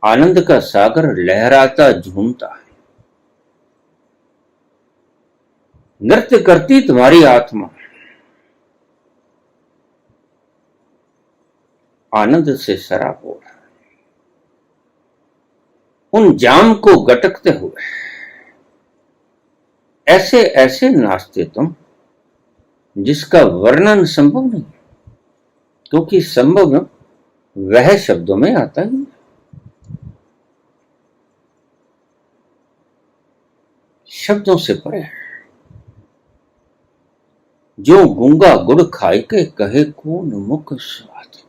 आनंद का सागर लहराता झूमता है, नृत्य करती तुम्हारी आत्मा, आनंद से सराबोर, उन जाम को गटकते हुए ऐसे ऐसे नाचते तुम जिसका वर्णन संभव नहीं, क्योंकि संभव वह शब्दों में आता ही नहीं। शब्दों से परे है। जो गूंगा गुड़ खाए के कहे कौन मुख स्वाद,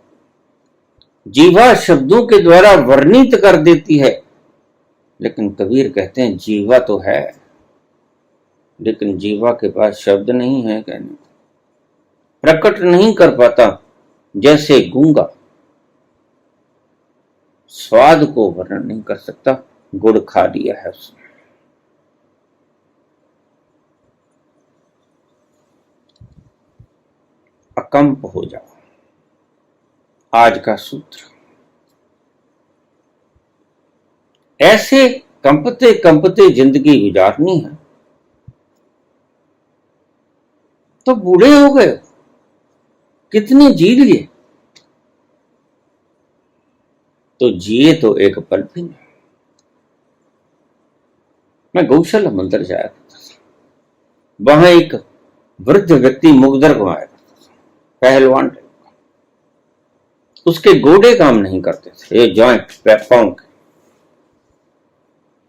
जीवा शब्दों के द्वारा वर्णित कर देती है, लेकिन कबीर कहते हैं जीवा तो है, लेकिन जीवा के पास शब्द नहीं है कहने, प्रकट नहीं कर पाता। जैसे गूंगा स्वाद को वर्णन नहीं कर सकता, गुड़ खा लिया है उसने। अकंप हो जाओ, आज का सूत्र। ऐसे कंपते कंपते जिंदगी गुजारनी है तो बूढ़े हो गए, कितने जी लिए, तो जिए तो एक पल भी नहीं। मैं गौशाला मंदिर जाया करता था, वहां एक वृद्ध व्यक्ति मुगदर घुमाया करता था, पहलवान टाइप का। उसके गोडे काम नहीं करते थे, ये जॉइंट पाँव के,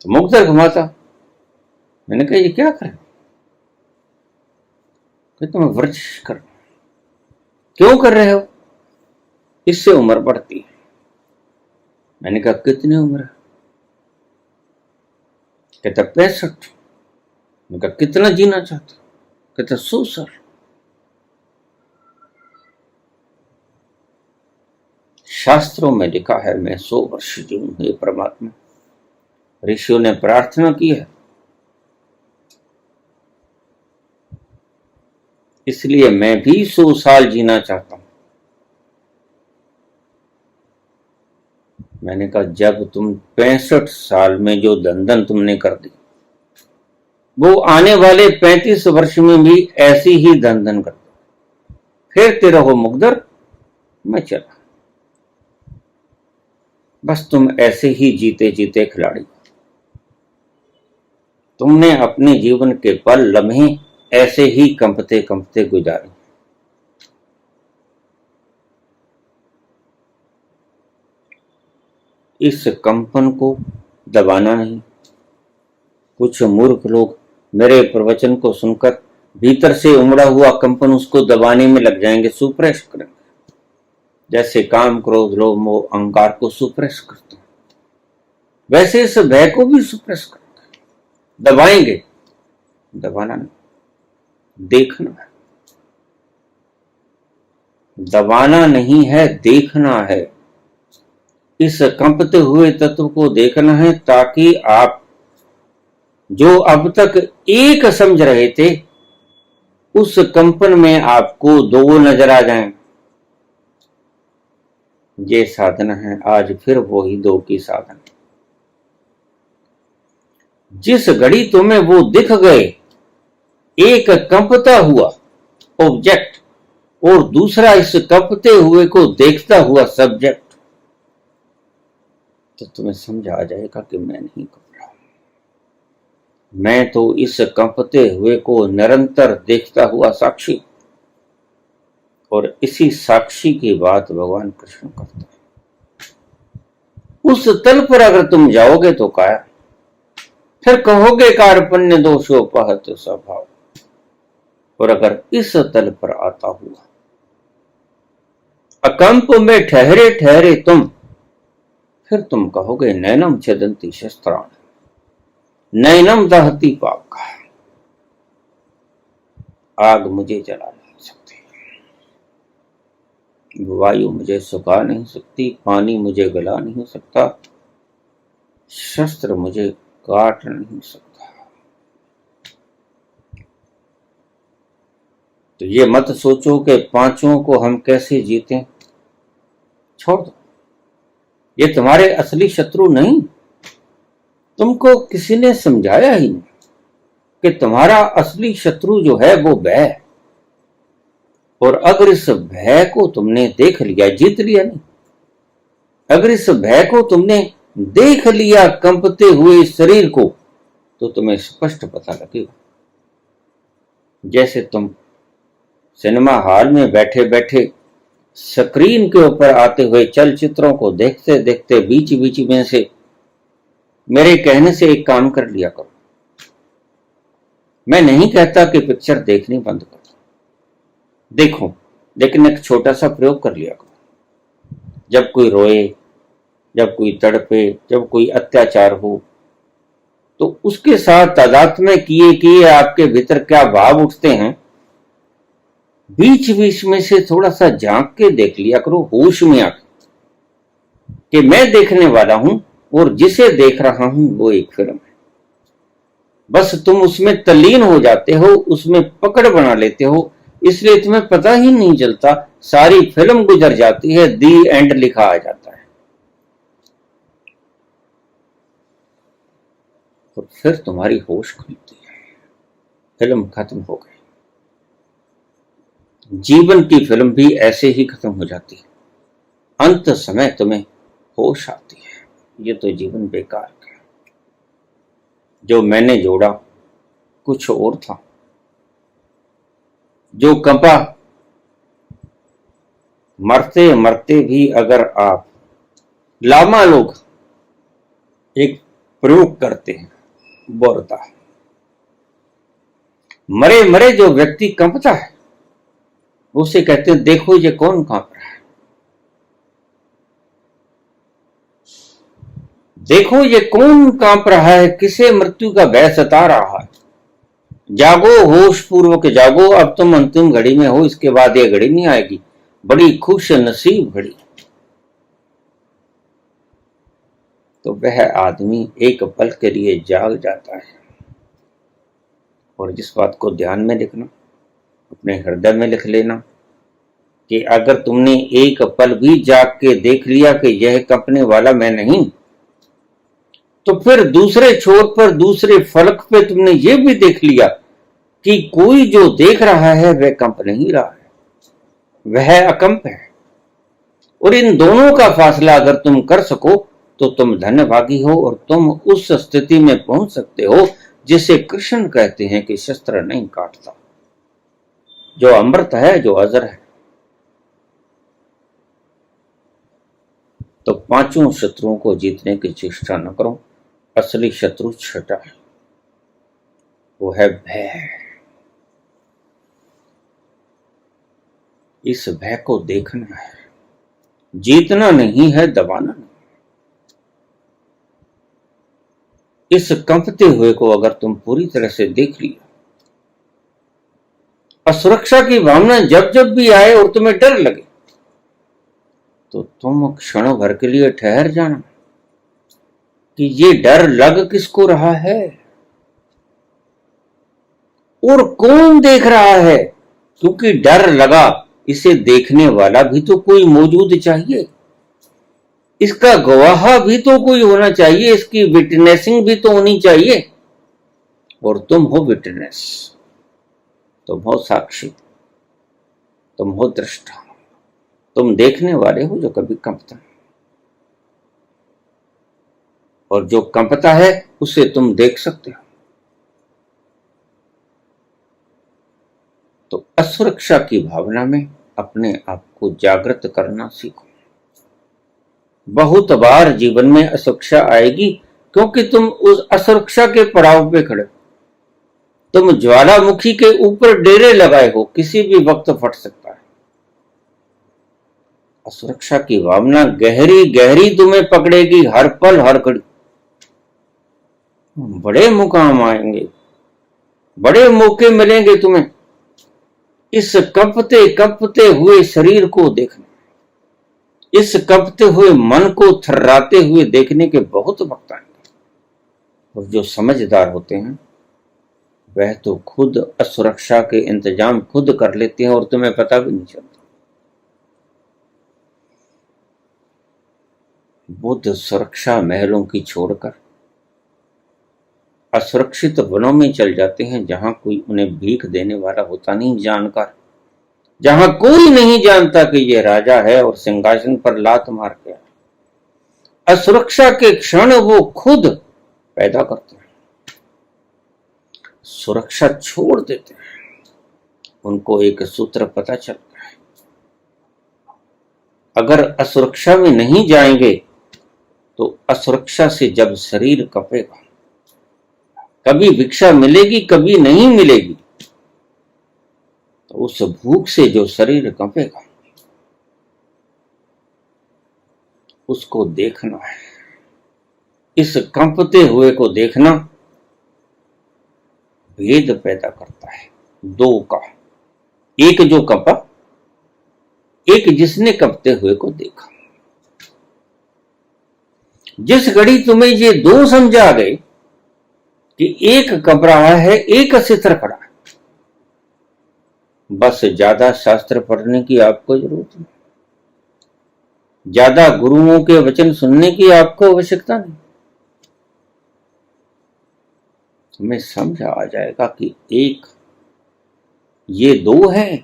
तो मुगदर घुमाता। मैंने कहा ये क्या करें? कहते मैं वर्जिश कर। क्यों कर रहे हो? इससे उम्र बढ़ती है। मैंने कहा कितनी उम्र है? कहता 65। मैंने कहा कितना जीना चाहता? कहता 100 साल। शास्त्रों में लिखा है मैं 100 वर्ष जीऊं हे परमात्मा। ऋषियों ने प्रार्थना की है, इसलिए मैं भी 100 साल जीना चाहता हूं। मैंने कहा जब तुम 65 साल में जो दंदन तुमने कर दी, वो आने वाले 35 वर्ष में भी ऐसी ही दंदन कर दो। फिर तेरा हो मुकद्दर, मैं चला। बस तुम ऐसे ही जीते जीते खिलाड़ी। तुमने अपने जीवन के पल लम्हे ऐसे ही कंपते कंपते गुजारे। इस कंपन को दबाना नहीं। कुछ मूर्ख लोग मेरे प्रवचन को सुनकर भीतर से उमड़ा हुआ कंपन उसको दबाने में लग जाएंगे, सुप्रेस करेंगे, जैसे काम क्रोध लोभ मोह अहंकार को सुप्रेस करते हैं, वैसे इस भय को भी सुप्रेस करेंगे, दबाएंगे। दबाना नहीं, देखना है। दबाना नहीं है, देखना है। इस कंपते हुए तत्व को देखना है ताकि आप जो अब तक एक समझ रहे थे उस कंपन में आपको 2 नजर आ जाएं। ये साधना है, आज फिर वही 2 की साधना। जिस घड़ी तुम्हें वो दिख गए, एक कंपता हुआ ऑब्जेक्ट और दूसरा इस कंपते हुए को देखता हुआ सब्जेक्ट, तो तुम्हें समझ आ जाएगा कि मैं नहीं कंप रहा, मैं तो इस कंपते हुए को निरंतर देखता हुआ साक्षी। और इसी साक्षी की बात भगवान कृष्ण करते हैं। उस तल पर अगर तुम जाओगे तो काया, फिर कहोगे कार्पण्य दोषोपहत स्वभाव। और अगर इस तल पर आता हुआ अकंप में ठहरे ठहरे तुम, फिर तुम कहोगे नैनम छदंती शस्त्राण, नैनम दहती पाक। आग मुझे जला नहीं सकती, वायु मुझे सुखा नहीं सकती, पानी मुझे गला नहीं सकता, शस्त्र मुझे काट नहीं सकता। तो ये मत सोचो कि 5 को हम कैसे जीतें, छोड़ दो। ये तुम्हारे असली शत्रु नहीं। तुमको किसी ने समझाया ही नहीं कि तुम्हारा असली शत्रु जो है वो भय है। और अगर इस भय को तुमने देख लिया, जीत लिया नहीं, अगर इस भय को तुमने देख लिया कंपते हुए शरीर को, तो तुम्हें स्पष्ट पता लगेगा। जैसे तुम सिनेमा हॉल में बैठे बैठे स्क्रीन के ऊपर आते हुए चलचित्रों को देखते देखते बीच बीच में से मेरे कहने से एक काम कर लिया करो। मैं नहीं कहता कि पिक्चर देखनी बंद कर दो, देखो, लेकिन एक छोटा सा प्रयोग कर लिया करो। जब कोई रोए, जब कोई तड़पे, जब कोई अत्याचार हो, तो उसके साथ तादात्म्य किए किए आपके भीतर क्या भाव उठते हैं, बीच बीच में से थोड़ा सा झांक के देख लिया करो, होश में आकर कि मैं देखने वाला हूं और जिसे देख रहा हूं वो एक फिल्म है। बस तुम उसमें तल्लीन हो जाते हो, उसमें पकड़ बना लेते हो, इसलिए तुम्हें पता ही नहीं चलता, सारी फिल्म गुजर जाती है, दी एंड लिखा आ जाता है और फिर तुम्हारी होश खुलती है, फिल्म खत्म हो गई। जीवन की फिल्म भी ऐसे ही खत्म हो जाती है, अंत समय तुम्हें होश आती है, ये तो जीवन बेकार है, जो मैंने जोड़ा कुछ और था, जो कंपा मरते मरते भी अगर आप, लामा लोग एक प्रयोग करते हैं, बोलता है मरे मरे जो व्यक्ति कंपता है उसे कहते हैं देखो ये कौन कांप रहा है, देखो ये कौन कांप रहा है, किसे मृत्यु का भय सता रहा है। जागो, होश पूर्वक जागो, अब तुम अंतिम घड़ी में हो, इसके बाद ये घड़ी नहीं आएगी, बड़ी खुश नसीब घड़ी। तो वह आदमी एक पल के लिए जाग जाता है। और जिस बात को ध्यान में लिखना, अपने हृदय में लिख लेना कि अगर तुमने एक पल भी जाग के देख लिया कि यह कंपने वाला मैं नहीं, तो फिर दूसरे छोर पर, दूसरे फलक पे तुमने ये भी देख लिया कि कोई जो देख रहा है वह कंप नहीं रहा है, वह अकंप है। और इन दोनों का फासला अगर तुम कर सको तो तुम धन्यभागी हो और तुम उस स्थिति में पहुंच सकते हो जिसे कृष्ण कहते हैं कि शस्त्र नहीं काटता, जो अमृत है, जो अजर है। तो पांचों शत्रुओं को जीतने की चेष्टा न करो, असली शत्रु छठा है, वो है भय। इस भय को देखना है, जीतना नहीं है, दबाना नहीं। इस कंपते हुए को अगर तुम पूरी तरह से देख लिया, असुरक्षा की भावना जब जब भी आए और तुम्हें डर लगे तो तुम क्षणों भर के लिए ठहर जाना कि ये डर लग किसको रहा है और कौन देख रहा है, क्योंकि डर लगा, इसे देखने वाला भी तो कोई मौजूद चाहिए, इसका गवाह भी तो कोई होना चाहिए, इसकी विटनेसिंग भी तो होनी चाहिए। और तुम हो विटनेस, तुम हो साक्षी, तुम हो दृष्टा, तुम देखने वाले हो जो कभी कंपता है। और जो कंपता है उसे तुम देख सकते हो। तो असुरक्षा की भावना में अपने आप को जागृत करना सीखो। बहुत बार जीवन में असुरक्षा आएगी क्योंकि तुम उस असुरक्षा के पड़ाव पे खड़े, तुम ज्वालामुखी के ऊपर डेरे लगाए हो, किसी भी वक्त फट सकता है। असुरक्षा की भावना गहरी गहरी तुम्हें पकड़ेगी, हर पल हर घड़ी। बड़े मुकाम आएंगे, बड़े मौके मिलेंगे तुम्हें। इस कंपते कंपते हुए शरीर को देखना, इस कंपते हुए मन को थर्राते हुए देखने के बहुत वक्त आएंगे। और जो समझदार होते हैं वह तो खुद असुरक्षा के इंतजाम खुद कर लेते हैं और तुम्हें पता भी नहीं चलता। बुद्ध सुरक्षा महलों की छोड़कर असुरक्षित वनों में चल जाते हैं, जहां कोई उन्हें भीख देने वाला होता नहीं, जानकर, जहां कोई नहीं जानता कि यह राजा है और सिंहासन पर लात मार गया। असुरक्षा के क्षण वो खुद पैदा करते हैं, सुरक्षा छोड़ देते हैं। उनको एक सूत्र पता चलता है, अगर असुरक्षा में नहीं जाएंगे तो असुरक्षा से जब शरीर कपेगा, कभी भिक्षा मिलेगी कभी नहीं मिलेगी, तो उस भूख से जो शरीर कंपेगा उसको देखना है। इस कंपते हुए को देखना भेद पैदा करता है दो का, एक जो कंपा, एक जिसने कंपते हुए को देखा। जिस घड़ी तुम्हें ये दो समझा गए कि एक कंप रहा है, एक अस्तित्व खड़ा है, बस ज्यादा शास्त्र पढ़ने की आपको जरूरत नहीं, ज्यादा गुरुओं के वचन सुनने की आपको आवश्यकता नहीं। तुम्हें समझ आ जाएगा कि एक ये दो है।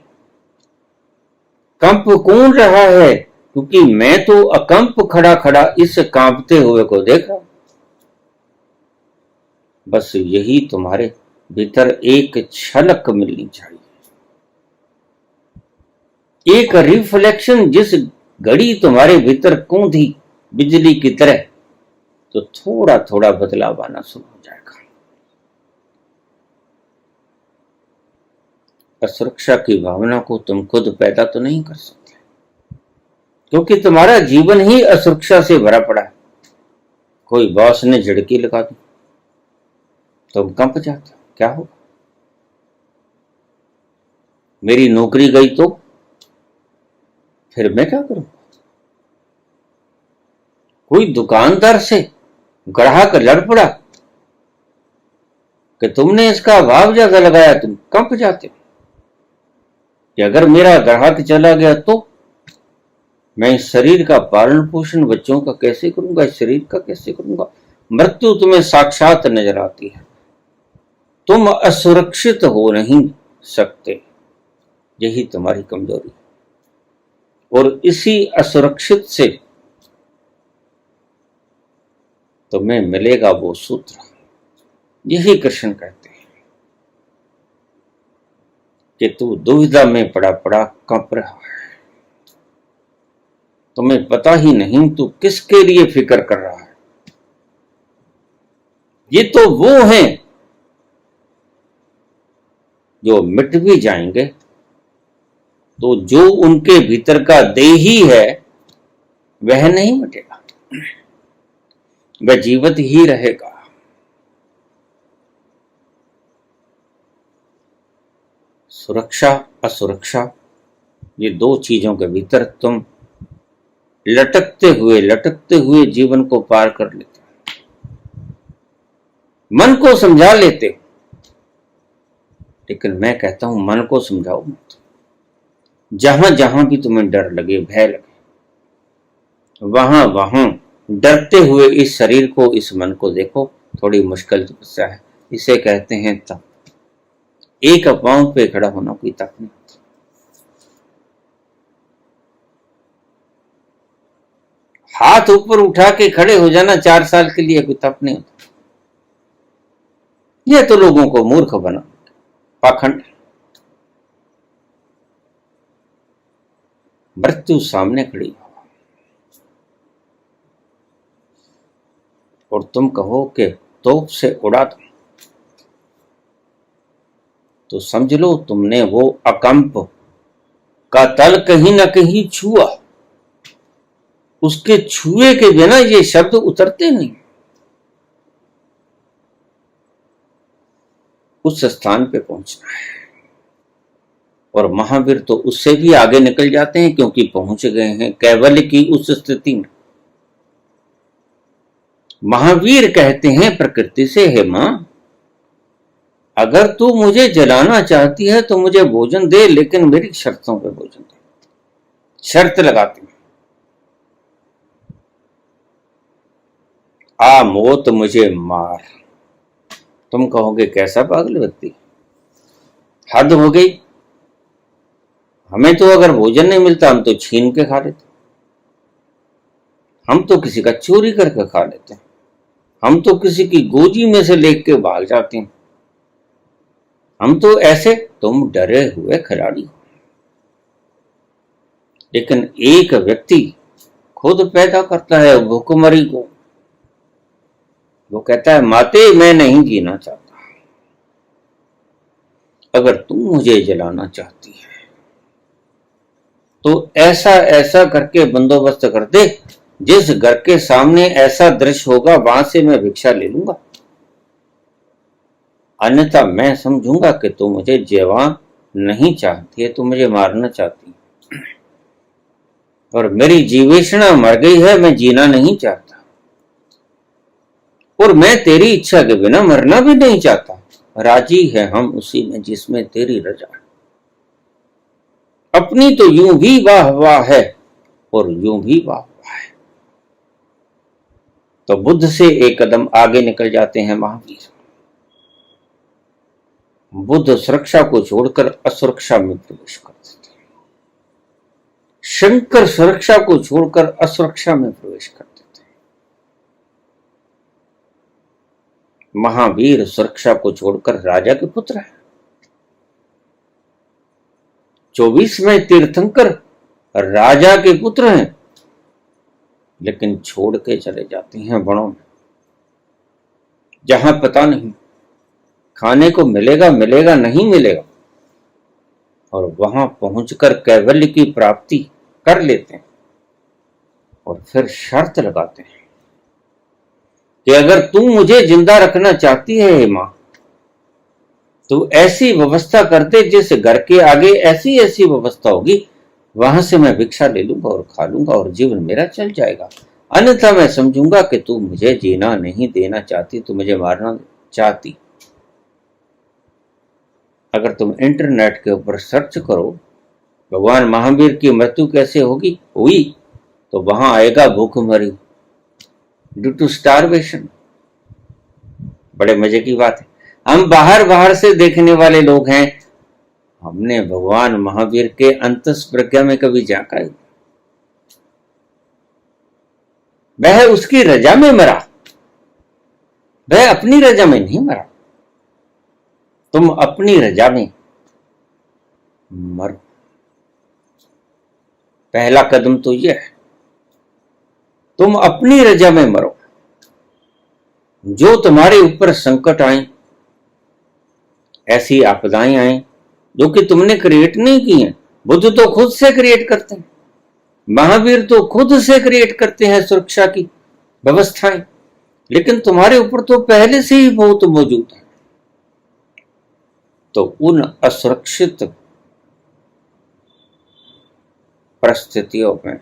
कंप कौन रहा है? क्योंकि मैं तो अकंप खड़ा खड़ा इस कांपते हुए को देख रहा हूं। बस यही तुम्हारे भीतर एक झलक मिलनी चाहिए, एक रिफ्लेक्शन। जिस घड़ी तुम्हारे भीतर कूदी बिजली की तरह, तो थोड़ा थोड़ा बदलाव आना शुरू हो जाएगा। असुरक्षा की भावना को तुम खुद पैदा तो नहीं कर सकते, क्योंकि तुम्हारा जीवन ही असुरक्षा से भरा पड़ा है। कोई बॉस ने झड़की लगा दी, तुम कंप जाते हो, क्या होगा? मेरी नौकरी गई तो फिर मैं क्या करूं? कोई दुकानदार से ग्राहक लड़ पड़ा कि तुमने इसका भाव ज्यादा लगाया, तुम कंप जाते हो। कि अगर मेरा ग्राहक चला गया तो मैं इस शरीर का पालन पोषण बच्चों का कैसे करूंगा, इस शरीर का कैसे करूंगा? मृत्यु तुम्हें साक्षात नजर आती है, तुम असुरक्षित हो नहीं सकते। यही तुम्हारी कमजोरी है। और इसी असुरक्षित से तुम्हें मिलेगा वो सूत्र। यही कृष्ण कहते हैं कि तू दुविधा में पड़ा पड़ा कंप रहा है, तुम्हें पता ही नहीं तू किसके लिए फिक्र कर रहा है। ये तो वो हैं जो मिट भी जाएंगे, तो जो उनके भीतर का देही है वह नहीं मिटेगा, वह जीवित ही रहेगा। सुरक्षा असुरक्षा, ये दो चीजों के भीतर तुम लटकते हुए जीवन को पार कर लेते हो, मन को समझा लेते हो। लेकिन मैं कहता हूं मन को समझाओ मत। जहां जहां भी तुम्हें डर लगे, भय लगे, वहां वहां डरते हुए इस शरीर को, इस मन को देखो। थोड़ी मुश्किल तपस्या है, इसे कहते हैं तप। एक पांव पे खड़ा होना कोई तप नहीं। हाथ ऊपर उठा के खड़े हो जाना 4 साल के लिए कोई तप नहीं होता। यह तो लोगों को मूर्ख बना, पाखंड। मृत्यु सामने खड़ी हो और तुम कहो कि तोप से उड़ा दो, तो समझ लो तुमने वो अकंप का तल कहीं ना कहीं छुआ। उसके छुए के बिना ये शब्द उतरते नहीं। उस स्थान पे पहुंचना है। और महावीर तो उससे भी आगे निकल जाते हैं, क्योंकि पहुंच गए हैं कैवल्य की उस स्थिति में। महावीर कहते हैं प्रकृति से, हे मां, अगर तू मुझे जलाना चाहती है तो मुझे भोजन दे, लेकिन मेरी शर्तों पे भोजन दे। शर्त लगाती है, आ मौत मुझे मार। तुम कहोगे कैसा पागल व्यक्ति, हद हो गई। हमें तो अगर भोजन नहीं मिलता हम तो छीन के खा लेते, हम तो किसी का चोरी करके खा लेते हैं, हम तो किसी की गोजी में से लेके के भाग जाते हैं। हम तो ऐसे, तुम डरे हुए खिलाड़ी हो। लेकिन एक व्यक्ति खुद पैदा करता है भूखमरी को। वो कहता है माते मैं नहीं जीना चाहता, अगर तुम मुझे जलाना चाहती है तो ऐसा ऐसा करके बंदोबस्त कर दे, जिस घर के सामने ऐसा दृश्य होगा वहां से मैं भिक्षा ले लूंगा। अन्यथा मैं समझूंगा कि तू मुझे जीवा नहीं चाहती है, तू मुझे मारना चाहती है, और मेरी जीवेषणा मर गई है, मैं जीना नहीं चाहता, और मैं तेरी इच्छा के बिना मरना भी नहीं चाहता। राजी है हम उसी में जिसमें तेरी रजा है। अपनी तो यूं भी वाह वाह है और यूं भी वाह वाह है। तो बुद्ध से एक कदम आगे निकल जाते हैं महावीर। बुद्ध सुरक्षा को छोड़कर असुरक्षा में प्रवेश कर देते हैं। शंकर सुरक्षा को छोड़कर असुरक्षा में प्रवेश कर देते हैं। महावीर सुरक्षा को छोड़कर राजा के पुत्र हैं। 24वें तीर्थंकर राजा के पुत्र हैं, लेकिन छोड़ के चले जाते हैं वनों में, जहां पता नहीं खाने को मिलेगा मिलेगा नहीं मिलेगा, और वहां पहुंचकर कैवल्य की प्राप्ति कर लेते हैं। और फिर शर्त लगाते हैं कि अगर तू मुझे जिंदा रखना चाहती है मां, तो ऐसी व्यवस्था कर दे जिस घर के आगे ऐसी ऐसी व्यवस्था होगी, वहां से मैं भिक्षा ले लूंगा और खा लूंगा और जीवन मेरा चल जाएगा। अन्यथा मैं समझूंगा कि तू मुझे जीना नहीं देना चाहती, तू मुझे मारना चाहती। अगर तुम इंटरनेट के ऊपर सर्च करो भगवान महावीर की मृत्यु कैसे होगी हुई, तो वहां आएगा भूखमरी ड्यू टू स्टारवेशन। बड़े मजे की बात है। हम बाहर से देखने वाले लोग हैं, हमने भगवान महावीर के अंतस प्रज्ञा में कभी झांका ही। वह उसकी रजा में मरा, वह अपनी रजा में नहीं मरा। तुम अपनी रजा में मरो। पहला कदम तो यह है, तुम अपनी रजा में मरो। जो तुम्हारे ऊपर संकट आए, ऐसी आपदाएं आए जो कि तुमने क्रिएट नहीं की हैं। बुद्ध तो खुद से क्रिएट करते हैं, महावीर तो खुद से क्रिएट करते हैं सुरक्षा की व्यवस्थाएं, लेकिन तुम्हारे ऊपर तो पहले से ही बहुत मौजूद है। तो उन असुरक्षित परिस्थितियों में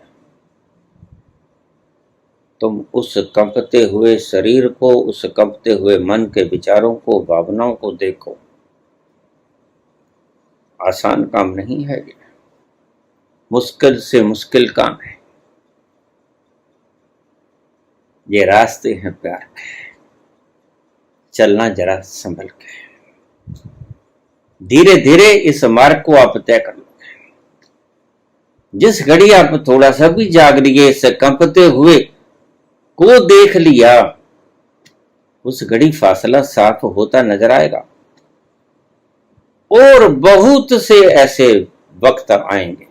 तुम उस कंपते हुए शरीर को, उस कंपते हुए मन के विचारों को, भावनाओं को देखो। आसान काम नहीं है ये, मुश्किल से मुश्किल काम है। ये रास्ते हैं प्यार के, चलना जरा संभल के। धीरे धीरे इस मार्ग को आप तय कर लोगे। जिस घड़ी आप थोड़ा सा भी जाग लिए, इस कंपते हुए को देख लिया, उस घड़ी फासला साफ होता नजर आएगा। और बहुत से ऐसे वक्त आएंगे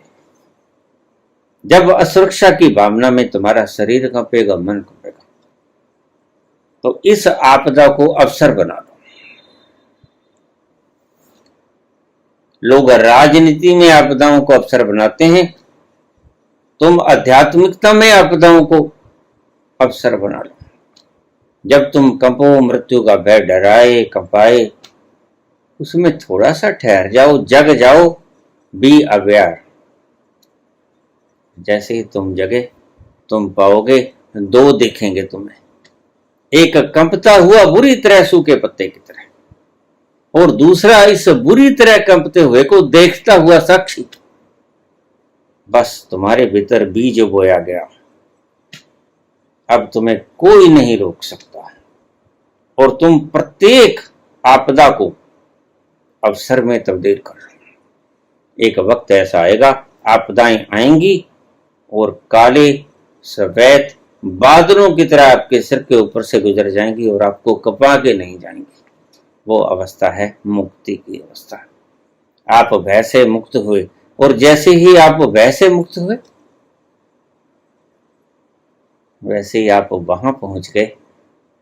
जब असुरक्षा की भावना में तुम्हारा शरीर कंपेगा, मन कंपेगा। तो इस आपदा को अवसर बना लो। लोग राजनीति में आपदाओं को अवसर बनाते हैं, तुम आध्यात्मिकता में आपदाओं को अवसर बना लो। जब तुम कंपो मृत्यु का भय डराए कंपाए, उसमें थोड़ा सा ठहर जाओ, जग जाओ, बी अवेयर। जैसे ही तुम जगे, तुम पाओगे दो दिखेंगे तुम्हें, एक कंपता हुआ बुरी तरह सूखे पत्ते की तरह, और दूसरा इस बुरी तरह कंपते हुए को देखता हुआ साक्षी। बस तुम्हारे भीतर बीज बोया गया, अब तुम्हें कोई नहीं रोक सकता, और तुम प्रत्येक आपदा को अवसर में तब्दील कर लो। एक वक्त ऐसा आएगा, आपदाएं आएंगी और काले सफेद बादलों की तरह आपके सिर के ऊपर से गुजर जाएंगी और आपको कपा के नहीं जाएंगी। वो अवस्था है मुक्ति की अवस्था। आप भय से मुक्त हुए, और जैसे ही आप भय से मुक्त हुए, वैसे ही आप वहां पहुंच गए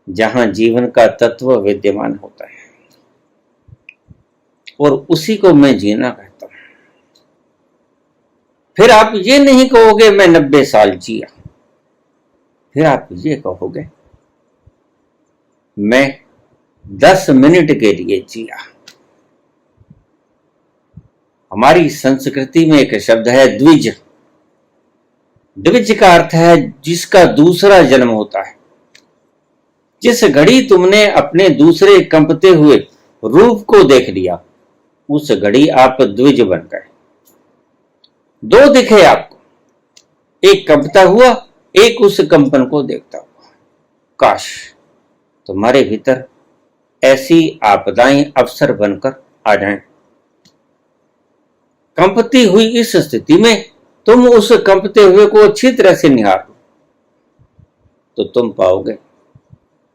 जहां जीवन का तत्व विद्यमान होता है, और उसी को मैं जीना कहता हूं। फिर आप ये नहीं कहोगे मैं 90 साल जिया, फिर आप ये कहोगे मैं 10 मिनट के लिए जिया। हमारी संस्कृति में एक शब्द है द्विज। द्विज का अर्थ है जिसका दूसरा जन्म होता है। जिस घड़ी तुमने अपने दूसरे कंपते हुए रूप को देख लिया, उस घड़ी आप द्विज बन गए। दो दिखे आपको, एक कंपता हुआ, एक उस कंपन को देखता हुआ। काश तुम्हारे भीतर ऐसी आपदाएं अवसर बनकर आ जाएं। कंपती हुई इस स्थिति में तुम उस कंपते हुए को अच्छी तरह से निहारो तो तुम पाओगे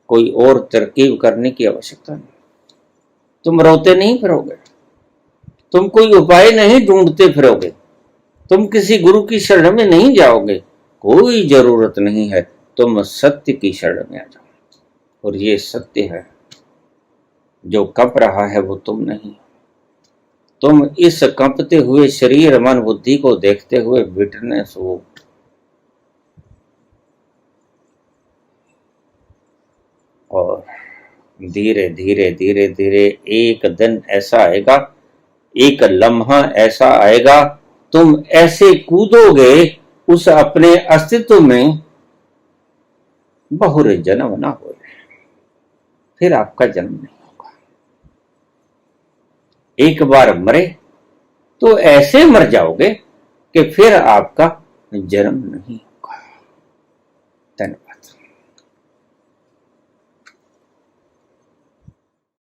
कोई और तरकीब करने की आवश्यकता नहीं। तुम रोते नहीं फिरोगे, तुम कोई उपाय नहीं ढूंढते फिरोगे, तुम किसी गुरु की शरण में नहीं जाओगे, कोई जरूरत नहीं है, तुम सत्य की शरण में आ जाओ। और ये सत्य है, जो कंप रहा है वो तुम नहीं। तुम इस कंपते हुए शरीर मन बुद्धि को देखते हुए विटनेस हो। और धीरे धीरे धीरे धीरे एक दिन ऐसा आएगा, एक लम्हा ऐसा आएगा, तुम ऐसे कूदोगे उस अपने अस्तित्व में, बहुरे जन्म ना हो, फिर आपका जन्म नहीं होगा। एक बार मरे तो ऐसे मर जाओगे कि फिर आपका जन्म नहीं होगा। धन्यवाद।